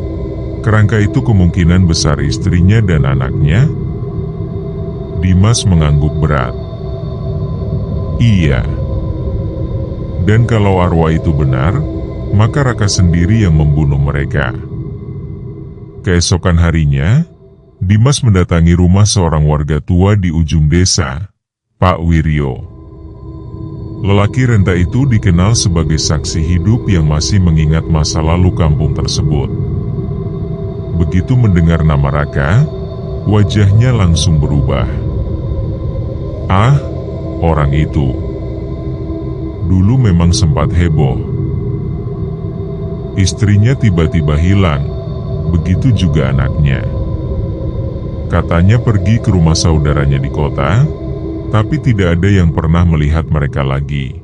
kerangka itu kemungkinan besar istrinya dan anaknya?" Dimas mengangguk berat. "Iya. Dan kalau arwah itu benar, maka Raka sendiri yang membunuh mereka." Keesokan harinya, Dimas mendatangi rumah seorang warga tua di ujung desa, Pak Wiryo. Lelaki renta itu dikenal sebagai saksi hidup yang masih mengingat masa lalu kampung tersebut. Begitu mendengar nama Raka, wajahnya langsung berubah. "Ah, orang itu. Dulu memang sempat heboh. Istrinya tiba-tiba hilang, begitu juga anaknya. Katanya pergi ke rumah saudaranya di kota, tapi tidak ada yang pernah melihat mereka lagi."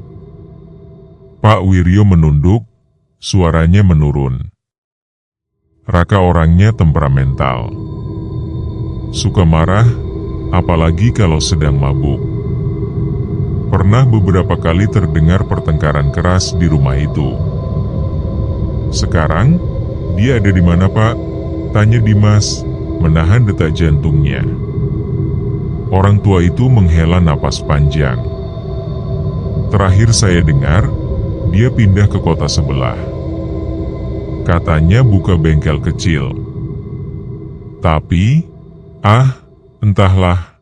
Pak Wiryo menunduk, suaranya menurun. "Raka orangnya temperamental. Suka marah, apalagi kalau sedang mabuk. Pernah beberapa kali terdengar pertengkaran keras di rumah itu." "Sekarang, dia ada di mana, Pak?" tanya Dimas, menahan detak jantungnya. Orang tua itu menghela napas panjang. "Terakhir saya dengar, dia pindah ke kota sebelah. Katanya buka bengkel kecil. Tapi, entahlah.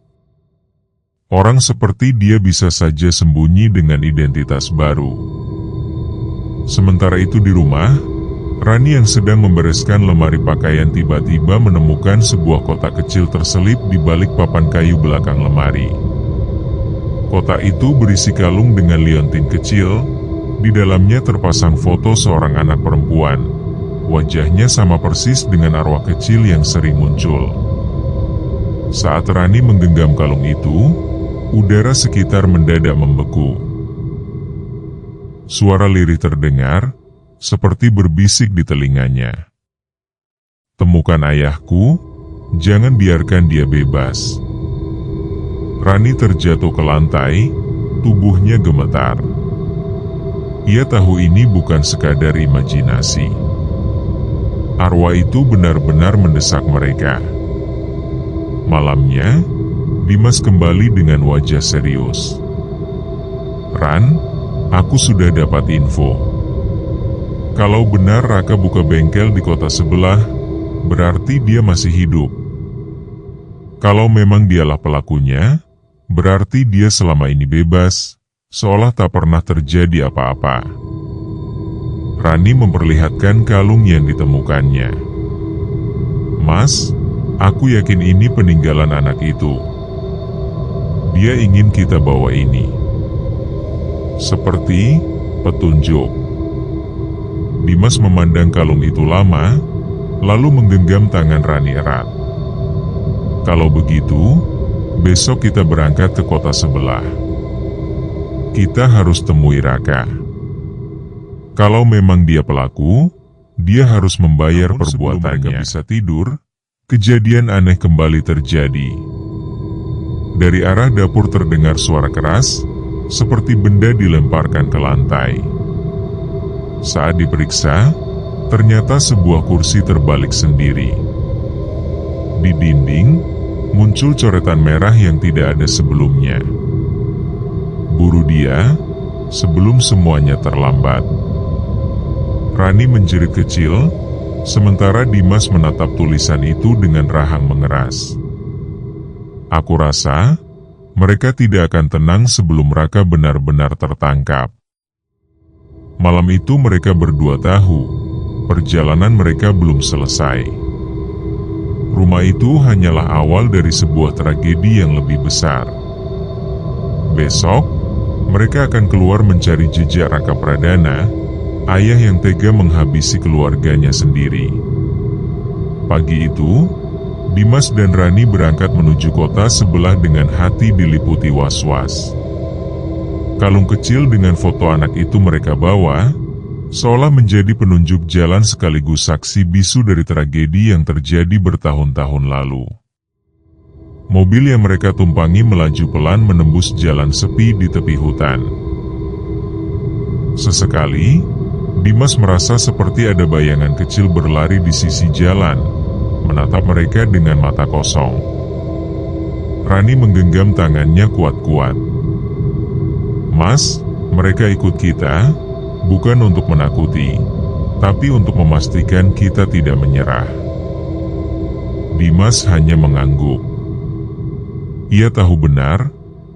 Orang seperti dia bisa saja sembunyi dengan identitas baru." Sementara itu di rumah, Rani yang sedang membereskan lemari pakaian tiba-tiba menemukan sebuah kotak kecil terselip di balik papan kayu belakang lemari. Kotak itu berisi kalung dengan liontin kecil, di dalamnya terpasang foto seorang anak perempuan. Wajahnya sama persis dengan arwah kecil yang sering muncul. Saat Rani menggenggam kalung itu, udara sekitar mendadak membeku. Suara lirih terdengar, seperti berbisik di telinganya. "Temukan ayahku, jangan biarkan dia bebas." Rani terjatuh ke lantai, tubuhnya gemetar. Ia tahu ini bukan sekadar imajinasi. Arwah itu benar-benar mendesak mereka. Malamnya, Dimas kembali dengan wajah serius. "Ran, aku sudah dapat info. Kalau benar Raka buka bengkel di kota sebelah, berarti dia masih hidup. Kalau memang dialah pelakunya, berarti dia selama ini bebas, seolah tak pernah terjadi apa-apa." Rani memperlihatkan kalung yang ditemukannya. "Mas, aku yakin ini peninggalan anak itu. Dia ingin kita bawa ini. Seperti petunjuk." Dimas memandang kalung itu lama, lalu menggenggam tangan Rani erat. "Kalau begitu, besok kita berangkat ke kota sebelah. Kita harus temui Raka. Kalau memang dia pelaku, dia harus membayar perbuatannya." Mereka bisa tidur, kejadian aneh kembali terjadi. Dari arah dapur terdengar suara keras, seperti benda dilemparkan ke lantai. Saat diperiksa, ternyata sebuah kursi terbalik sendiri. Di dinding, muncul coretan merah yang tidak ada sebelumnya. Buru dia, sebelum semuanya terlambat. Rani menjerit kecil, sementara Dimas menatap tulisan itu dengan rahang mengeras. Aku rasa mereka tidak akan tenang sebelum Raka benar-benar tertangkap. Malam itu mereka berdua tahu, perjalanan mereka belum selesai. Rumah itu hanyalah awal dari sebuah tragedi yang lebih besar. Besok, mereka akan keluar mencari jejak Raka Pradana, ayah yang tega menghabisi keluarganya sendiri. Pagi itu, Dimas dan Rani berangkat menuju kota sebelah dengan hati diliputi was-was. Kalung kecil dengan foto anak itu mereka bawa, seolah menjadi penunjuk jalan sekaligus saksi bisu dari tragedi yang terjadi bertahun-tahun lalu. Mobil yang mereka tumpangi melaju pelan menembus jalan sepi di tepi hutan. Sesekali, Dimas merasa seperti ada bayangan kecil berlari di sisi jalan, menatap mereka dengan mata kosong. Rani menggenggam tangannya kuat-kuat. Mas, mereka ikut kita, bukan untuk menakuti, tapi untuk memastikan kita tidak menyerah. Dimas hanya mengangguk. Ia tahu benar,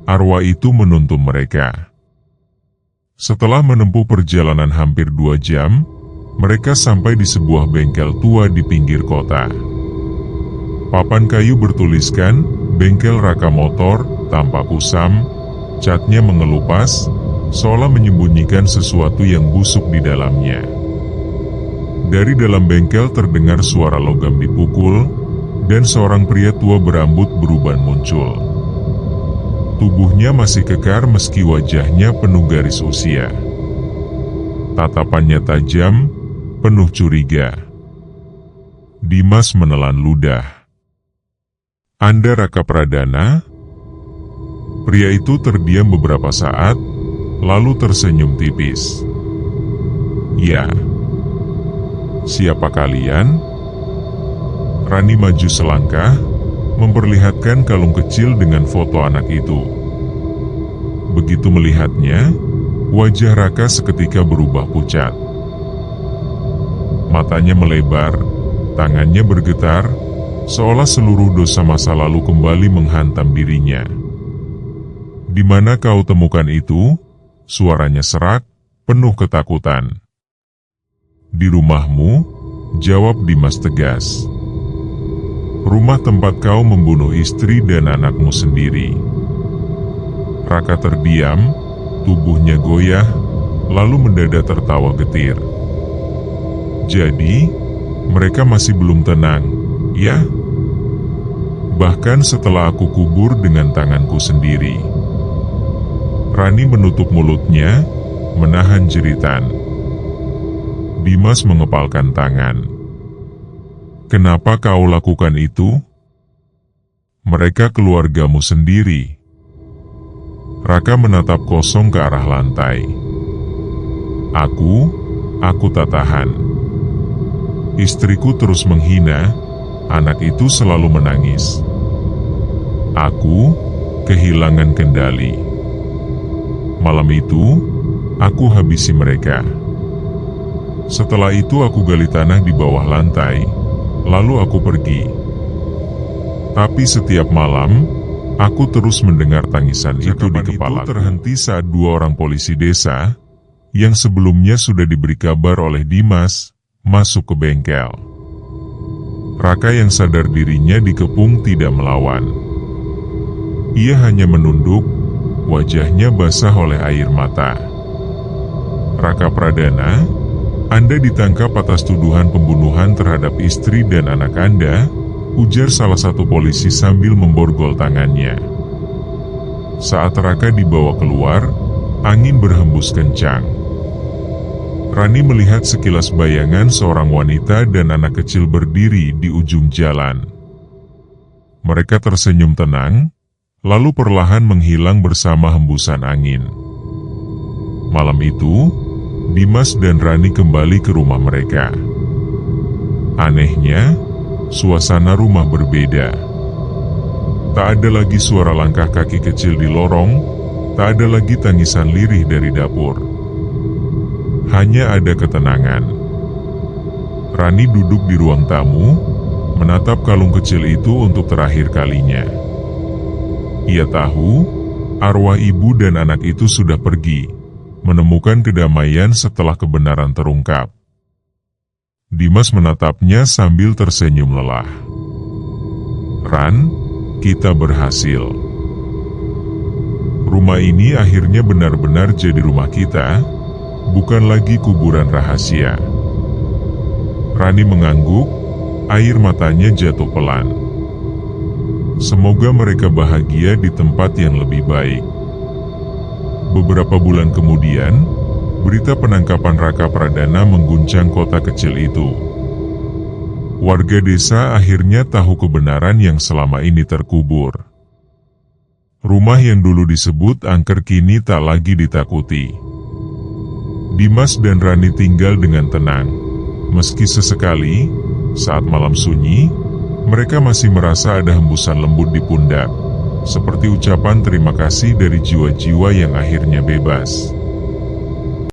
arwah itu menuntun mereka. Setelah menempuh perjalanan hampir 2 jam, mereka sampai di sebuah bengkel tua di pinggir kota. Papan kayu bertuliskan, bengkel Raka Motor, tampak kusam, catnya mengelupas, seolah menyembunyikan sesuatu yang busuk di dalamnya. Dari dalam bengkel terdengar suara logam dipukul, dan seorang pria tua berambut beruban muncul. Tubuhnya masih kekar meski wajahnya penuh garis usia. Tatapannya tajam, penuh curiga. Dimas menelan ludah. Anda Raka Pradana? Pria itu terdiam beberapa saat, lalu tersenyum tipis. Ya. Siapa kalian? Rani maju selangkah, memperlihatkan kalung kecil dengan foto anak itu. Begitu melihatnya, wajah Raka seketika berubah pucat. Matanya melebar, tangannya bergetar, seolah seluruh dosa masa lalu kembali menghantam dirinya. Di mana kau temukan itu? Suaranya serak, penuh ketakutan. Di rumahmu, jawab Dimas tegas. Rumah tempat kau membunuh istri dan anakmu sendiri. Raka terdiam, tubuhnya goyah, lalu mendadak tertawa getir. Jadi, mereka masih belum tenang, ya? Bahkan setelah aku kubur dengan tanganku sendiri. Rani menutup mulutnya, menahan jeritan. Dimas mengepalkan tangan. Kenapa kau lakukan itu? Mereka keluargamu sendiri. Raka menatap kosong ke arah lantai. Aku tak tahan. Istriku terus menghina, anak itu selalu menangis. Aku kehilangan kendali. Malam itu, aku habisi mereka. Setelah itu aku gali tanah di bawah lantai, lalu aku pergi. Tapi setiap malam, aku terus mendengar tangisan itu di kepala. Terhenti saat 2 orang polisi desa, yang sebelumnya sudah diberi kabar oleh Dimas, masuk ke bengkel. Raka yang sadar dirinya dikepung tidak melawan. Ia hanya menunduk, wajahnya basah oleh air mata. Raka Pradana, Anda ditangkap atas tuduhan pembunuhan terhadap istri dan anak Anda, ujar salah satu polisi sambil memborgol tangannya. Saat Raka dibawa keluar, angin berhembus kencang. Rani melihat sekilas bayangan seorang wanita dan anak kecil berdiri di ujung jalan. Mereka tersenyum tenang, lalu perlahan menghilang bersama hembusan angin. Malam itu, Dimas dan Rani kembali ke rumah mereka. Anehnya, suasana rumah berbeda. Tak ada lagi suara langkah kaki kecil di lorong, Tak ada lagi tangisan lirih dari dapur. Hanya ada ketenangan. Rani duduk di ruang tamu, menatap kalung kecil itu untuk terakhir kalinya. Ia tahu, arwah ibu dan anak itu sudah pergi, menemukan kedamaian setelah kebenaran terungkap. Dimas menatapnya sambil tersenyum lelah. Ran, kita berhasil. Rumah ini akhirnya benar-benar jadi rumah kita, bukan lagi kuburan rahasia. Rani mengangguk, air matanya jatuh pelan. Semoga mereka bahagia di tempat yang lebih baik. Beberapa bulan kemudian, berita penangkapan Raka Pradana mengguncang kota kecil itu. Warga desa akhirnya tahu kebenaran yang selama ini terkubur. Rumah yang dulu disebut angker kini tak lagi ditakuti. Dimas dan Rani tinggal dengan tenang. Meski sesekali, saat malam sunyi, mereka masih merasa ada hembusan lembut di pundak, seperti ucapan terima kasih dari jiwa-jiwa yang akhirnya bebas.